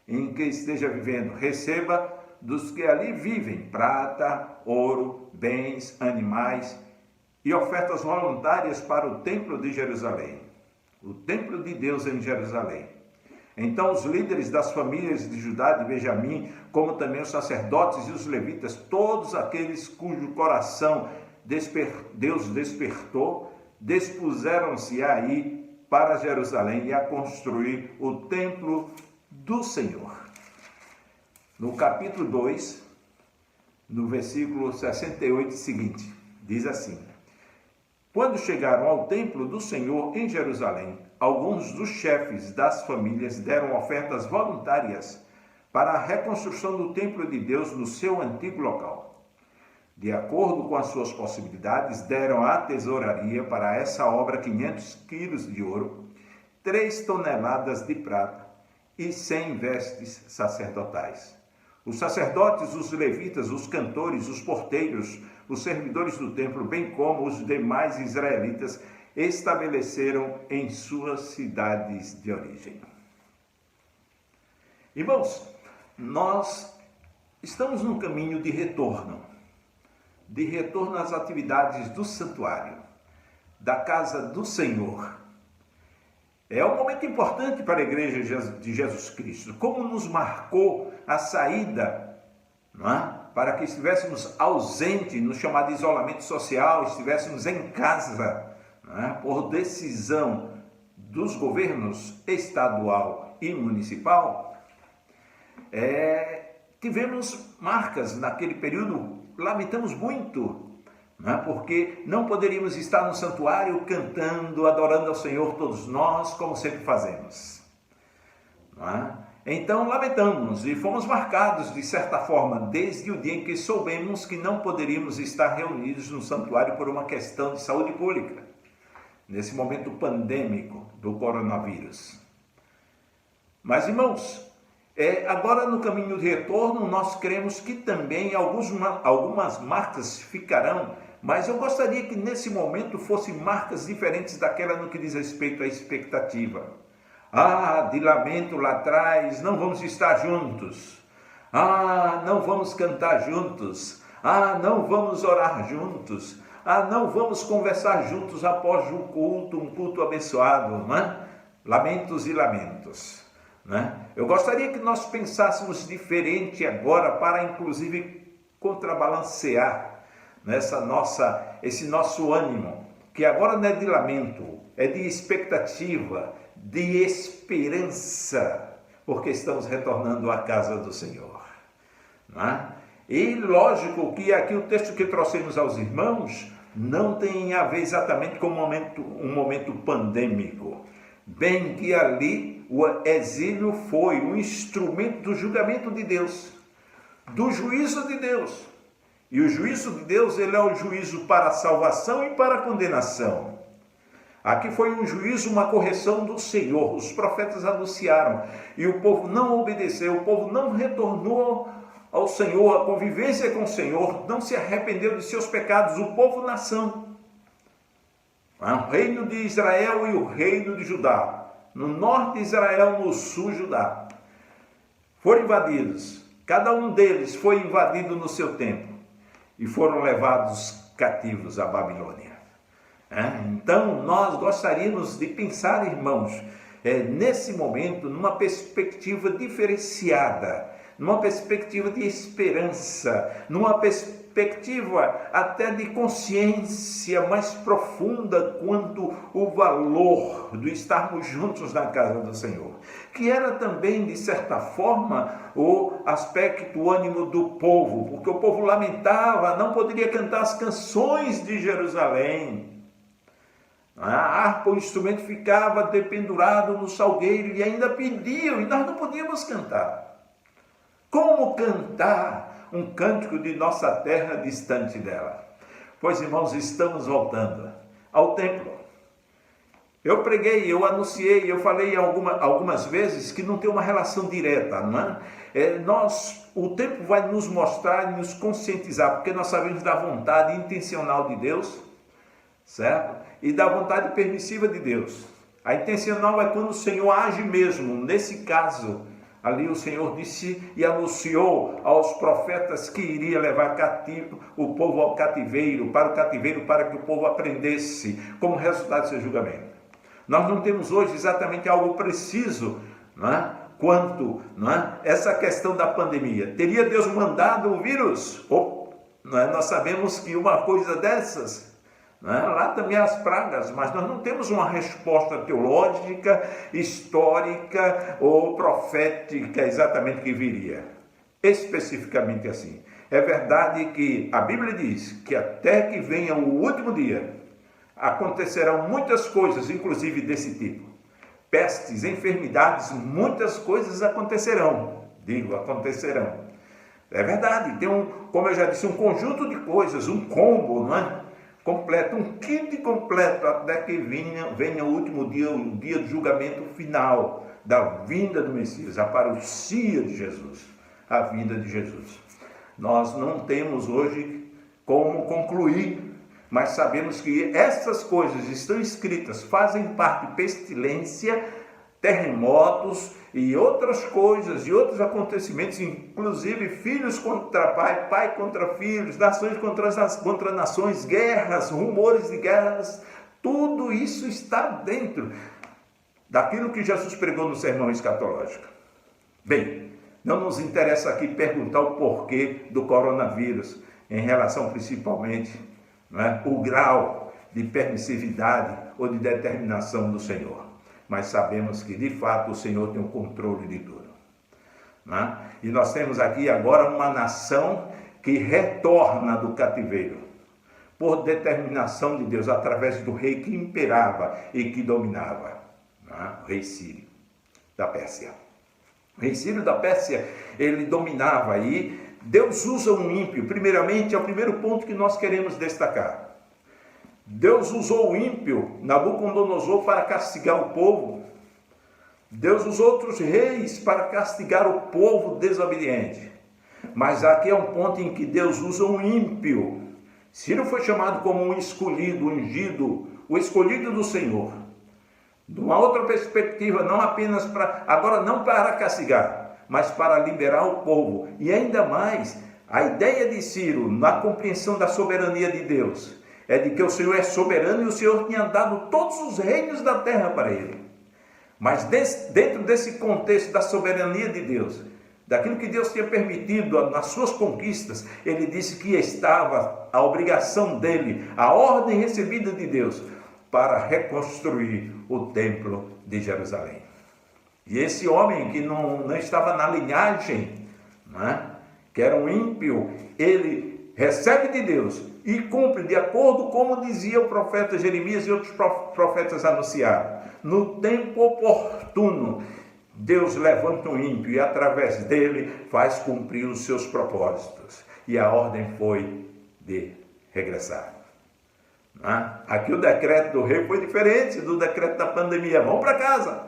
em que esteja vivendo, receba dos que ali vivem prata, ouro, bens, animais e ofertas voluntárias para o templo de Jerusalém, o templo de Deus em Jerusalém. Então os líderes das famílias de Judá e de Benjamim, como também os sacerdotes e os levitas, todos aqueles cujo coração Deus despertou, dispuseram-se a ir para Jerusalém e a construir o templo do Senhor. No capítulo 2, no versículo 68 seguinte, diz assim: quando chegaram ao templo do Senhor em Jerusalém, alguns dos chefes das famílias deram ofertas voluntárias para a reconstrução do templo de Deus no seu antigo local. De acordo com as suas possibilidades, deram à tesouraria para essa obra 500 quilos de ouro, 3 toneladas de prata e 100 vestes sacerdotais. Os sacerdotes, os levitas, os cantores, os porteiros, os servidores do templo, bem como os demais israelitas, estabeleceram em suas cidades de origem. Irmãos, nós estamos num caminho de retorno às atividades do santuário, da casa do Senhor. É um momento importante para a Igreja de Jesus Cristo. Como nos marcou a saída, não é? Para que estivéssemos ausentes no chamado isolamento social, estivéssemos em casa, não é? Por decisão dos governos estadual e municipal, tivemos marcas naquele período, lamentamos muito, não é? Porque não poderíamos estar no santuário cantando, adorando ao Senhor todos nós, como sempre fazemos. Não é? Então lamentamos e fomos marcados de certa forma desde o dia em que soubemos que não poderíamos estar reunidos no santuário por uma questão de saúde pública, nesse momento pandêmico do coronavírus. Mas, irmãos, agora no caminho de retorno nós cremos que também algumas marcas ficarão, mas eu gostaria que nesse momento fossem marcas diferentes daquela no que diz respeito à expectativa. De lamento lá atrás, não vamos estar juntos. Não vamos cantar juntos. Não vamos orar juntos. Não vamos conversar juntos após um culto abençoado, não é? Lamentos e lamentos, né? Eu gostaria que nós pensássemos diferente agora para, inclusive, contrabalancear esse nosso ânimo, que agora não é de lamento, é de expectativa, de esperança, porque estamos retornando à casa do Senhor, não é? E lógico que aqui o texto que trouxemos aos irmãos não tem a ver exatamente com um momento pandêmico, bem que ali o exílio foi um instrumento do julgamento de Deus, do juízo de Deus. E o juízo de Deus, ele é o juízo para a salvação e para a condenação. Aqui foi um juízo, uma correção do Senhor. Os profetas anunciaram e o povo não obedeceu, o povo não retornou ao Senhor, a convivência com o Senhor, não se arrependeu de seus pecados, o povo-nação. O reino de Israel e o reino de Judá, no norte Israel, no sul Judá, foram invadidos. Cada um deles foi invadido no seu tempo e foram levados cativos à Babilônia. Então, nós gostaríamos de pensar, irmãos, nesse momento, numa perspectiva diferenciada, numa perspectiva de esperança, numa perspectiva até de consciência mais profunda quanto o valor do estarmos juntos na casa do Senhor, que era também, de certa forma, o aspecto, o ânimo do povo, porque o povo lamentava, não poderia cantar as canções de Jerusalém. A harpa, o instrumento ficava dependurado no salgueiro e ainda pediam, e nós não podíamos cantar. Como cantar um cântico de nossa terra distante dela? Pois, irmãos, estamos voltando ao templo. Eu preguei, eu anunciei, eu falei algumas vezes que não tem uma relação direta, não é? O tempo vai nos mostrar e nos conscientizar, porque nós sabemos da vontade intencional de Deus, certo? E da vontade permissiva de Deus. A intencional é quando o Senhor age mesmo. Nesse caso, ali o Senhor disse e anunciou aos profetas que iria levar cativo o povo ao cativeiro, para que o povo aprendesse como resultado do seu julgamento. Nós não temos hoje exatamente algo preciso, não é? Quanto, não é? Essa questão da pandemia. Teria Deus mandado o vírus? Não é? Nós sabemos que uma coisa dessas, não é? Lá também as pragas, mas nós não temos uma resposta teológica, histórica ou profética exatamente que viria. Especificamente assim. É verdade que a Bíblia diz que até que venha o último dia, acontecerão muitas coisas, inclusive desse tipo. Pestes, enfermidades, muitas coisas acontecerão. Acontecerão. É verdade, tem como eu já disse, um conjunto de coisas, um combo, não é? Completo, um kit completo, até que venha o último dia, o dia do julgamento final, da vinda do Messias, a parousia de Jesus, a vinda de Jesus. Nós não temos hoje como concluir, mas sabemos que essas coisas estão escritas, fazem parte de pestilência, terremotos e outras coisas, e outros acontecimentos, inclusive filhos contra pai, pai contra filhos, nações contra nações, guerras, rumores de guerras, tudo isso está dentro daquilo que Jesus pregou no sermão escatológico. Bem, não nos interessa aqui perguntar o porquê do coronavírus, em relação principalmente, não é, o grau de permissividade ou de determinação do Senhor. Mas sabemos que, de fato, o Senhor tem o controle de tudo. Não é? E nós temos aqui agora uma nação que retorna do cativeiro, por determinação de Deus, através do rei que imperava e que dominava, não é? O rei Sírio, da Pérsia. O rei Sírio da Pérsia, ele dominava aí. Deus usa um ímpio, primeiramente, é o primeiro ponto que nós queremos destacar. Deus usou o ímpio, Nabucodonosor, para castigar o povo. Deus usou outros reis para castigar o povo desobediente. Mas aqui é um ponto em que Deus usa um ímpio. Ciro foi chamado como um escolhido, ungido, o escolhido do Senhor. De uma outra perspectiva, não apenas para, agora não para castigar, mas para liberar o povo. E ainda mais, a ideia de Ciro, na compreensão da soberania de Deus, é de que o Senhor é soberano e o Senhor tinha dado todos os reinos da terra para ele. Mas dentro desse contexto da soberania de Deus, daquilo que Deus tinha permitido nas suas conquistas, ele disse que estava a obrigação dele, a ordem recebida de Deus, para reconstruir o templo de Jerusalém. E esse homem que não estava na linhagem, não é? Que era um ímpio, ele recebe de Deus e cumpre de acordo como dizia o profeta Jeremias e outros profetas anunciaram. No tempo oportuno, Deus levanta um ímpio e através dele faz cumprir os seus propósitos. E a ordem foi de regressar. Aqui o decreto do rei foi diferente do decreto da pandemia. Vão para casa.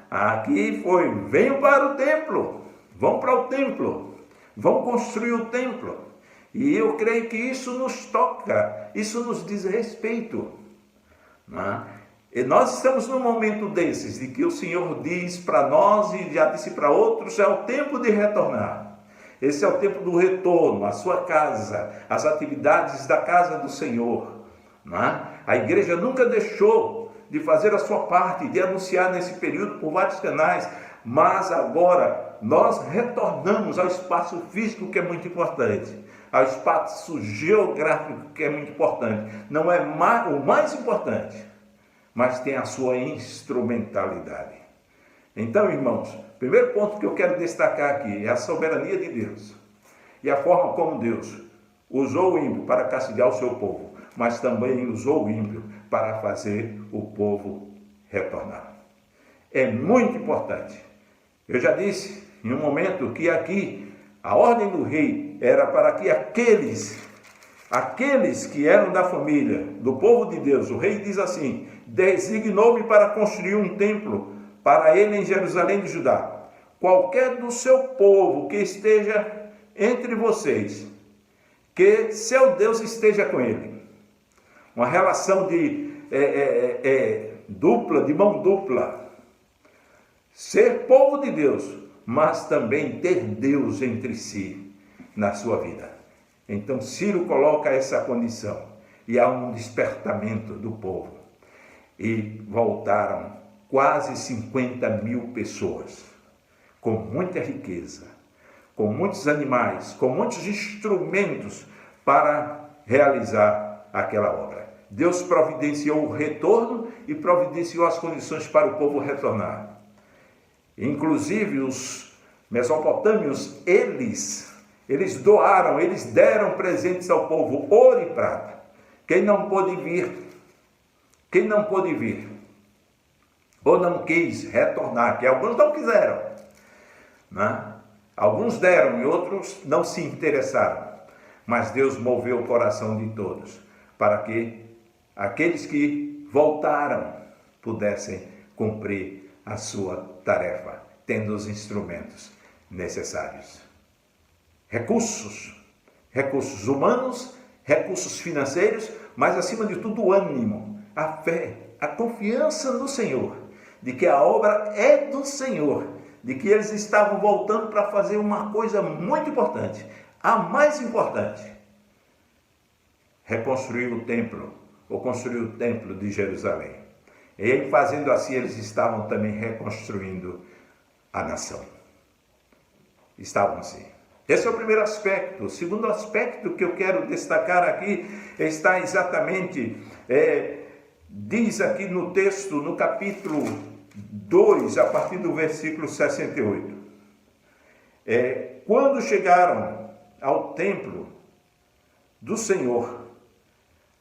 Aqui foi, venham para o templo. Vão para o templo. Vão construir o templo. E eu creio que isso nos toca. Isso nos diz respeito. E nós estamos num momento desses, de que o Senhor diz para nós e já disse para outros, é o tempo de retornar. Esse é o tempo do retorno, à sua casa, às atividades da casa do Senhor. A igreja nunca deixou de fazer a sua parte, de anunciar nesse período por vários canais, mas agora nós retornamos ao espaço físico, que é muito importante, ao espaço geográfico, que é muito importante. Não é o mais importante, mas tem a sua instrumentalidade. Então, irmãos, o primeiro ponto que eu quero destacar aqui é a soberania de Deus e a forma como Deus usou o ímpio para castigar o seu povo, mas também usou o ímpio para fazer o povo retornar. É muito importante. Eu já disse em um momento que aqui a ordem do rei era para que aqueles que eram da família, do povo de Deus, o rei diz assim: designou-me para construir um templo para ele em Jerusalém de Judá. Qualquer do seu povo que esteja entre vocês, que seu Deus esteja com ele. Uma relação de dupla, de mão dupla. Ser povo de Deus, mas também ter Deus entre si na sua vida. Então Ciro coloca essa condição e há um despertamento do povo. E voltaram quase 50.000 pessoas, com muita riqueza, com muitos animais, com muitos instrumentos para realizar aquela obra. Deus providenciou o retorno e providenciou as condições para o povo retornar. Inclusive os mesopotâmios, eles doaram, eles deram presentes ao povo, ouro e prata. Quem não pôde vir, ou não quis retornar, que alguns não quiseram, alguns deram e outros não se interessaram, mas Deus moveu o coração de todos, para que aqueles que voltaram pudessem cumprir a sua tarefa, tendo os instrumentos necessários. Recursos humanos, recursos financeiros, mas acima de tudo o ânimo, a fé, a confiança no Senhor, de que a obra é do Senhor, de que eles estavam voltando para fazer uma coisa muito importante, a mais importante: reconstruir o templo, ou construir o templo de Jerusalém. E fazendo assim, eles estavam também reconstruindo a nação. Estavam assim. Esse é o primeiro aspecto. O segundo aspecto que eu quero destacar aqui está exatamente, diz aqui no texto, no capítulo 2, a partir do versículo 68. Quando chegaram ao templo do Senhor,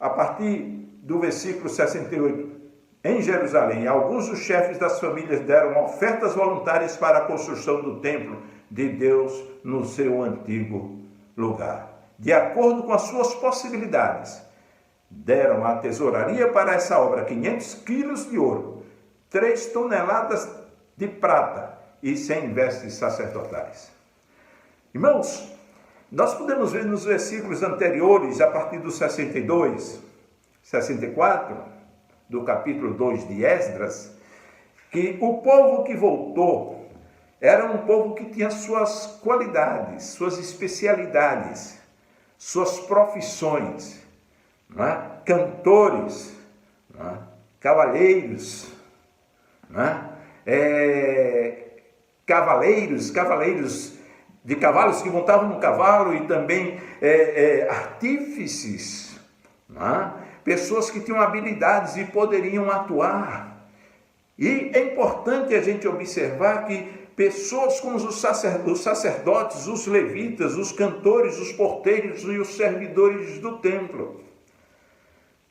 a partir do versículo 68, em Jerusalém, alguns dos chefes das famílias deram ofertas voluntárias para a construção do templo de Deus no seu antigo lugar. De acordo com as suas possibilidades, deram à tesouraria para essa obra 500 quilos de ouro, 3 toneladas de prata e 100 vestes sacerdotais. Irmãos, nós podemos ver nos versículos anteriores, a partir do 62, 64, do capítulo 2 de Esdras, que o povo que voltou era um povo que tinha suas qualidades, suas especialidades, suas profissões, não é? Cantores, não é? Cavalheiros, não é? Cavaleiros de cavalos que montavam no cavalo e também artífices, não é? Pessoas que tinham habilidades e poderiam atuar. E é importante a gente observar que pessoas como os sacerdotes, os levitas, os cantores, os porteiros e os servidores do templo,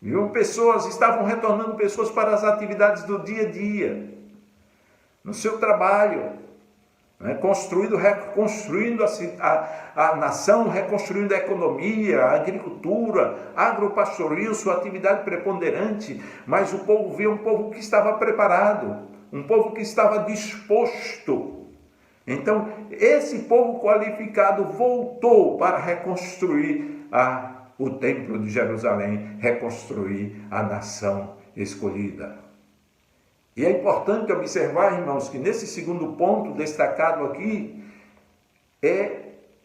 estavam retornando pessoas para as atividades do dia a dia, no seu trabalho, reconstruindo a nação, reconstruindo a economia, a agricultura, agropastoril, sua atividade preponderante. Mas o povo via um povo que estava preparado, um povo que estava disposto. Então, esse povo qualificado voltou para reconstruir o templo de Jerusalém, reconstruir a nação escolhida. E é importante observar, irmãos, que nesse segundo ponto destacado aqui,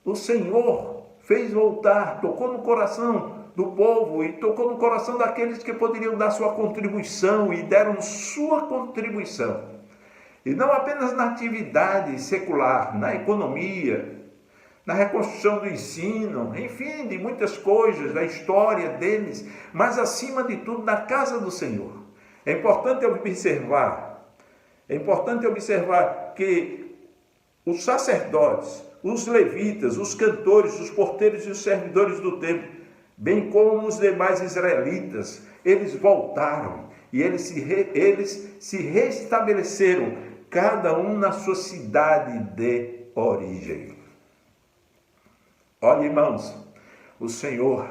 o Senhor fez voltar, tocou no coração do povo e tocou no coração daqueles que poderiam dar sua contribuição e deram sua contribuição. E não apenas na atividade secular, na economia, na reconstrução do ensino, enfim, de muitas coisas, da história deles, mas acima de tudo na casa do Senhor. É importante observar que os sacerdotes, os levitas, os cantores, os porteiros e os servidores do templo, bem como os demais israelitas, eles voltaram e eles se restabeleceram, cada um na sua cidade de origem. Olha, irmãos, o Senhor,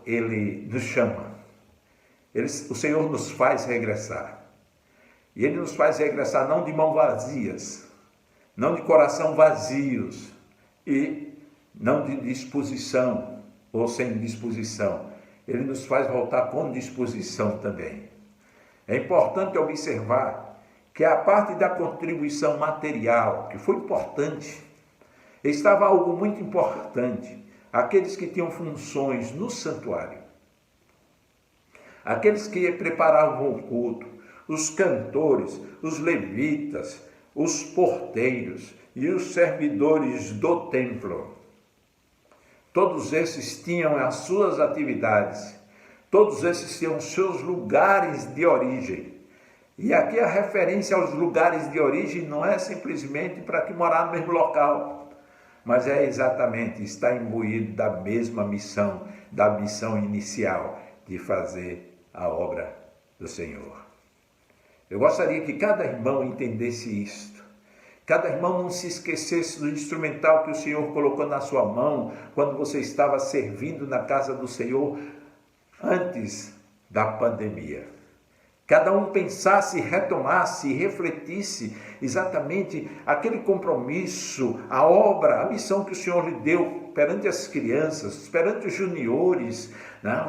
Ele nos chama. O Senhor nos faz regressar. E Ele nos faz regressar não de mãos vazias, não de coração vazios e não de disposição ou sem disposição. Ele nos faz voltar com disposição também. É importante observar que a parte da contribuição material, que foi importante, estava algo muito importante. Aqueles que tinham funções no santuário, aqueles que preparavam o culto, os cantores, os levitas, os porteiros e os servidores do templo. Todos esses tinham as suas atividades, todos esses tinham os seus lugares de origem. E aqui a referência aos lugares de origem não é simplesmente para que morar no mesmo local, mas é exatamente estar imbuído da mesma missão, da missão inicial de fazer a obra do Senhor. Eu gostaria que cada irmão entendesse isto. Cada irmão não se esquecesse do instrumental que o Senhor colocou na sua mão quando você estava servindo na casa do Senhor antes da pandemia. Cada um pensasse, retomasse e refletisse exatamente aquele compromisso, a obra, a missão que o Senhor lhe deu perante as crianças, perante os juniores,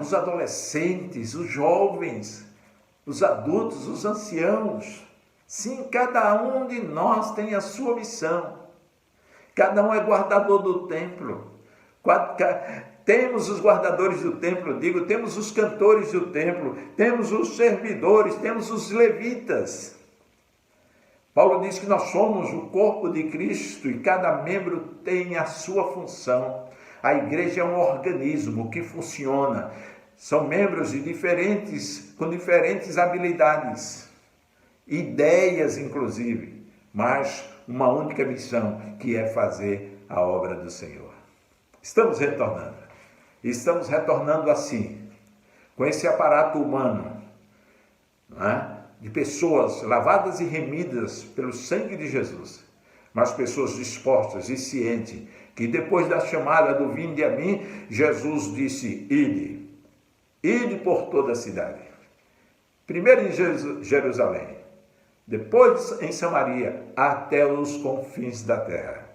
os adolescentes, os jovens, os adultos, os anciãos. Sim, cada um de nós tem a sua missão. Cada um é guardador do templo. Temos os guardadores do templo, temos os cantores do templo, temos os servidores, temos os levitas. Paulo diz que nós somos o corpo de Cristo e cada membro tem a sua função. A igreja é um organismo que funciona. São membros com diferentes habilidades, ideias inclusive, mas uma única missão, que é fazer a obra do Senhor. Estamos retornando assim, com esse aparato humano, não é? De pessoas lavadas e remidas pelo sangue de Jesus, mas pessoas dispostas e cientes, que depois da chamada do vinde a mim, Jesus disse, ide por toda a cidade. Primeiro em Jerusalém, depois em Samaria, até os confins da terra.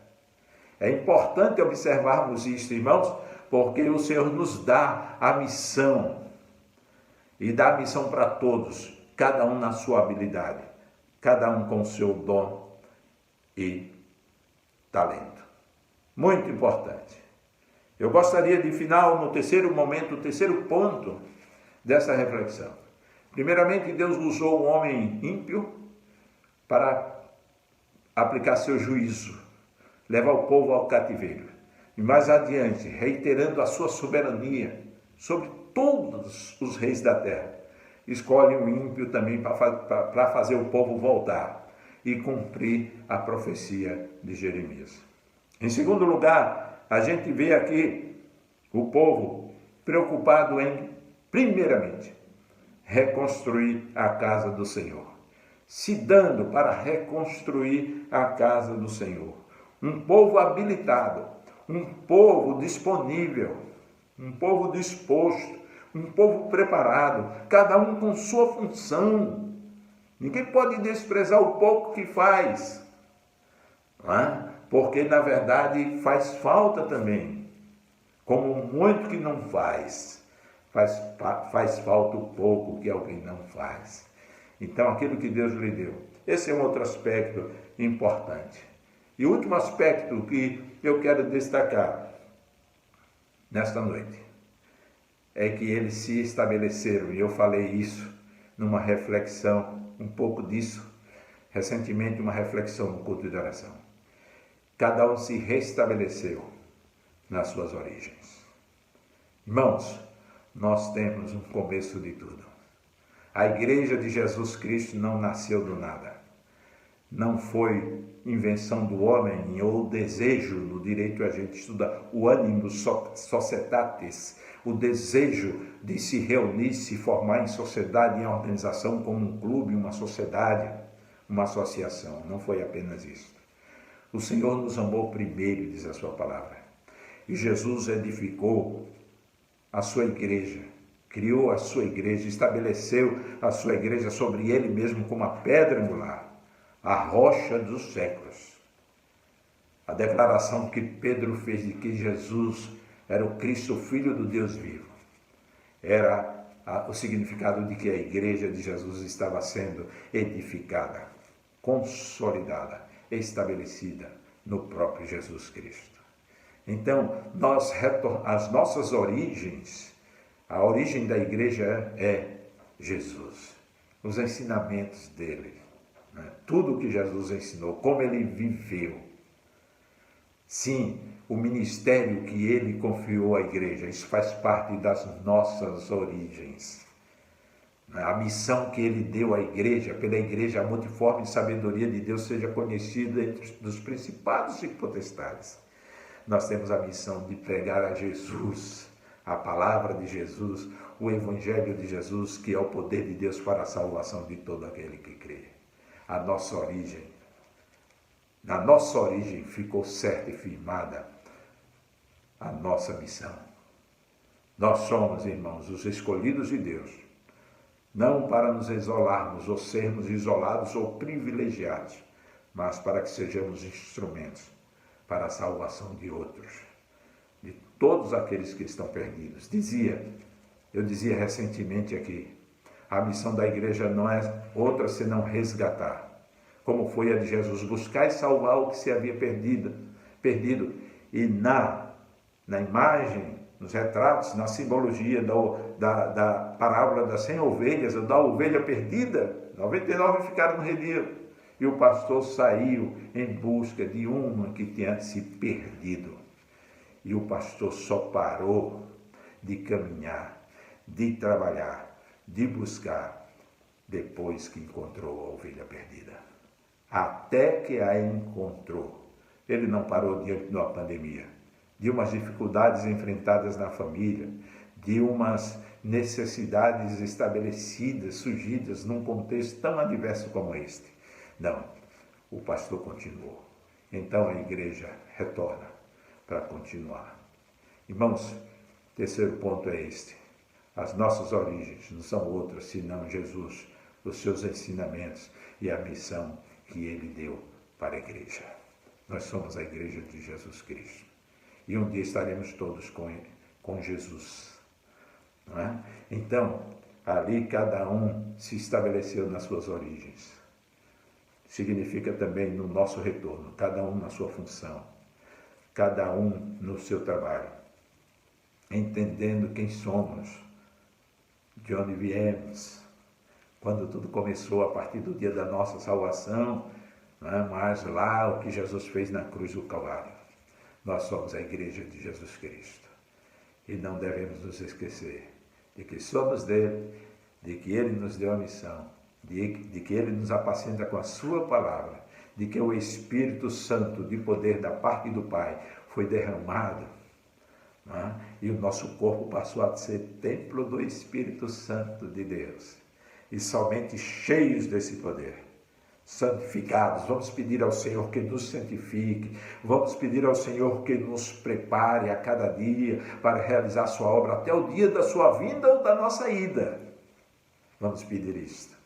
É importante observarmos isso, irmãos, porque o Senhor nos dá a missão, e dá a missão para todos, cada um na sua habilidade, cada um com o seu dom e talento. Muito importante. Eu gostaria de final, no terceiro momento, o terceiro ponto dessa reflexão. Primeiramente, Deus usou um homem ímpio para aplicar seu juízo, levar o povo ao cativeiro. E mais adiante, reiterando a sua soberania sobre todos os reis da terra, escolhe um ímpio também para fazer o povo voltar e cumprir a profecia de Jeremias. Em segundo lugar, a gente vê aqui o povo preocupado em, primeiramente, reconstruir a casa do Senhor, se dando para reconstruir a casa do Senhor. Um povo habilitado, um povo disponível, um povo disposto, um povo preparado, cada um com sua função. Ninguém pode desprezar o pouco que faz, não é? Porque na verdade faz falta também, como muito que não faz falta o pouco que alguém não faz. Então aquilo que Deus lhe deu, esse é um outro aspecto importante. E o último aspecto que eu quero destacar nesta noite é que eles se estabeleceram, e eu falei isso numa reflexão, um pouco disso, recentemente, uma reflexão no culto de oração. Cada um se restabeleceu nas suas origens. Irmãos, nós temos um começo de tudo. A igreja de Jesus Cristo não nasceu do nada. Não foi invenção do homem ou desejo, no direito a gente estuda o animus societatis, o desejo de se reunir, se formar em sociedade, em organização, como um clube, uma sociedade, uma associação. Não foi apenas isso. O Senhor nos amou primeiro, diz a sua palavra. E Jesus edificou a sua igreja, criou a sua igreja, estabeleceu a sua igreja sobre ele mesmo como a pedra angular, a rocha dos séculos. A declaração que Pedro fez de que Jesus era o Cristo, o Filho do Deus vivo, era o significado de que a igreja de Jesus estava sendo edificada, consolidada, estabelecida no próprio Jesus Cristo. Então, as nossas origens, a origem da igreja é Jesus, os ensinamentos dele, né? Tudo que Jesus ensinou, como ele viveu. Sim, o ministério que ele confiou à igreja, isso faz parte das nossas origens. A missão que ele deu à igreja, pela igreja, a multiforme sabedoria de Deus seja conhecida entre os principados e potestades. Nós temos a missão de pregar a Jesus, a palavra de Jesus, o evangelho de Jesus, que é o poder de Deus para a salvação de todo aquele que crê. A nossa origem, na nossa origem ficou certa e firmada a nossa missão. Nós somos, irmãos, os escolhidos de Deus, não para nos isolarmos ou sermos isolados ou privilegiados, mas para que sejamos instrumentos para a salvação de outros, de todos aqueles que estão perdidos. Eu dizia recentemente aqui, a missão da igreja não é outra senão resgatar, como foi a de Jesus, buscar e salvar o que se havia perdido, e na na imagem, nos retratos, na simbologia da parábola das 100 ovelhas, ou da ovelha perdida. 99 ficaram no redil. E o pastor saiu em busca de uma que tinha se perdido. E o pastor só parou de caminhar, de trabalhar, de buscar, depois que encontrou a ovelha perdida. Até que a encontrou. Ele não parou diante de uma pandemia, de umas dificuldades enfrentadas na família, de umas necessidades estabelecidas, surgidas num contexto tão adverso como este. Não, o pastor continuou. Então a igreja retorna para continuar. Irmãos, terceiro ponto é este. As nossas origens não são outras senão Jesus, os seus ensinamentos e a missão que ele deu para a igreja. Nós somos a igreja de Jesus Cristo. E um dia estaremos todos com Jesus. Não é? Então, ali cada um se estabeleceu nas suas origens. Significa também no nosso retorno, cada um na sua função, cada um no seu trabalho, entendendo quem somos, de onde viemos, quando tudo começou a partir do dia da nossa salvação, né? Mas lá o que Jesus fez na cruz do Calvário. Nós somos a igreja de Jesus Cristo e não devemos nos esquecer de que somos dele, de que ele nos deu a missão, de que ele nos apacenta com a sua palavra, de que o Espírito Santo de poder da parte do Pai foi derramado, né? E o nosso corpo passou a ser templo do Espírito Santo de Deus, e somente cheios desse poder, santificados, vamos pedir ao Senhor que nos santifique, vamos pedir ao Senhor que nos prepare a cada dia para realizar sua obra até o dia da sua vinda ou da nossa ida. Vamos pedir isto.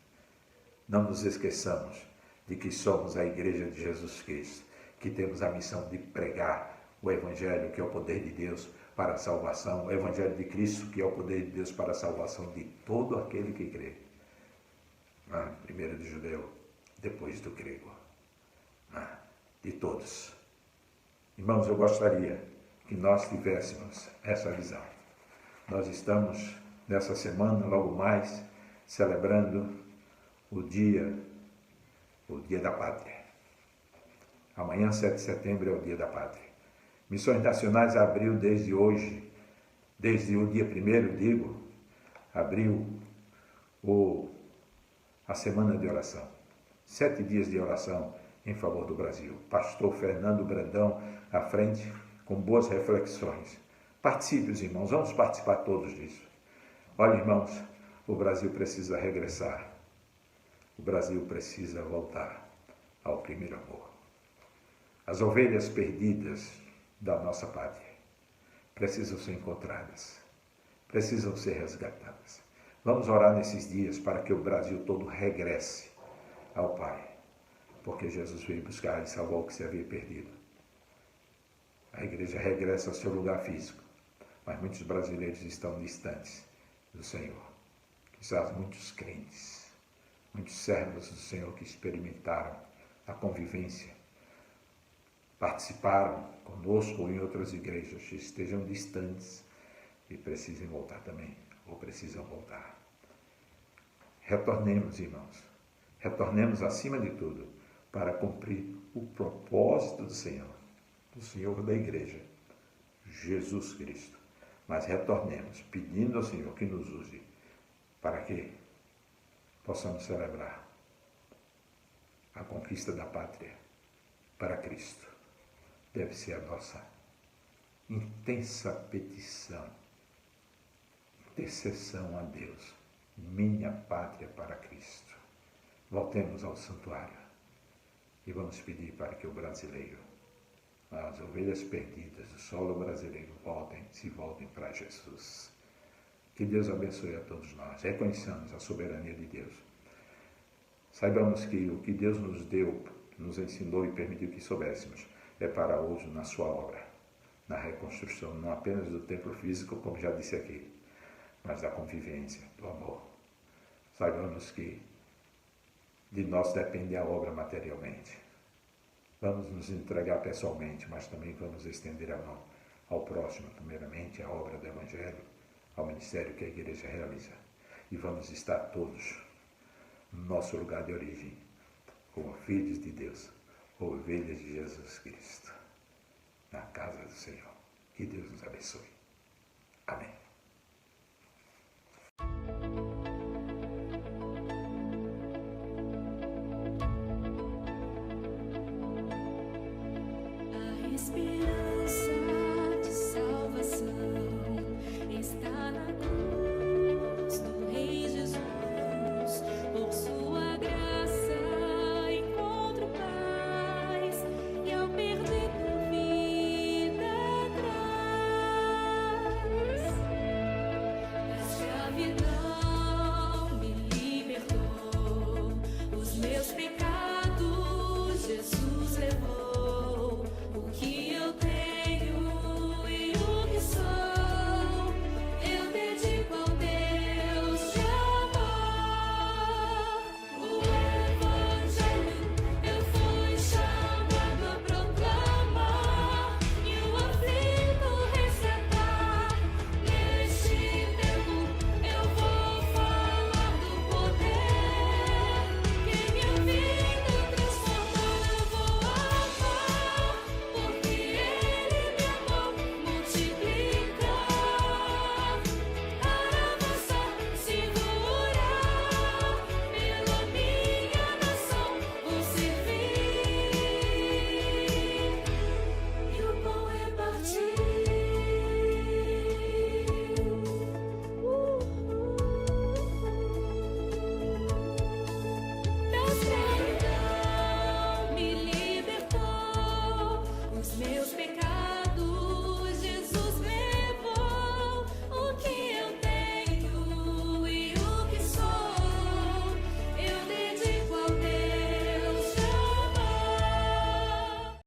Não nos esqueçamos de que somos a igreja de Jesus Cristo, que temos a missão de pregar o Evangelho, que é o poder de Deus para a salvação, o Evangelho de Cristo, que é o poder de Deus para a salvação de todo aquele que crê. Primeiro do judeu, depois do grego, de todos. Irmãos, eu gostaria que nós tivéssemos essa visão. Nós estamos nessa semana, logo mais, celebrando o dia da pátria. Amanhã, 7 de setembro, é o dia da pátria. Missões Nacionais abriu desde hoje, desde o dia 1º, abriu a semana de oração. 7 dias de oração em favor do Brasil. Pastor Fernando Brandão à frente, com boas reflexões. Participe, os irmãos, vamos participar todos disso. Olha, irmãos, o Brasil precisa regressar. O Brasil precisa voltar ao primeiro amor. As ovelhas perdidas da nossa pátria precisam ser encontradas, precisam ser resgatadas. Vamos orar nesses dias para que o Brasil todo regresse ao Pai, porque Jesus veio buscar e salvar o que se havia perdido. A igreja regressa ao seu lugar físico, mas muitos brasileiros estão distantes do Senhor. Quizás muitos crentes, muitos servos do Senhor que experimentaram a convivência, participaram conosco ou em outras igrejas, estejam distantes e precisem voltar também, ou precisam voltar. Retornemos, irmãos, retornemos acima de tudo para cumprir o propósito do Senhor da igreja, Jesus Cristo. Mas retornemos pedindo ao Senhor que nos use para que possamos celebrar a conquista da pátria para Cristo. Deve ser a nossa intensa petição, intercessão a Deus, minha pátria para Cristo. Voltemos ao santuário e vamos pedir para que o brasileiro, as ovelhas perdidas do solo brasileiro se voltem para Jesus. Que Deus abençoe a todos nós. Reconheçamos a soberania de Deus. Saibamos que o que Deus nos deu, nos ensinou e permitiu que soubéssemos, é para uso na sua obra, na reconstrução, não apenas do templo físico, como já disse aqui, mas da convivência, do amor. Saibamos que de nós depende a obra materialmente. Vamos nos entregar pessoalmente, mas também vamos estender a mão ao próximo, primeiramente, à obra do Evangelho, ao ministério que a igreja realiza. E vamos estar todos no nosso lugar de origem, como filhos de Deus, ovelhas de Jesus Cristo, na casa do Senhor. Que Deus nos abençoe. Amém. A respirar.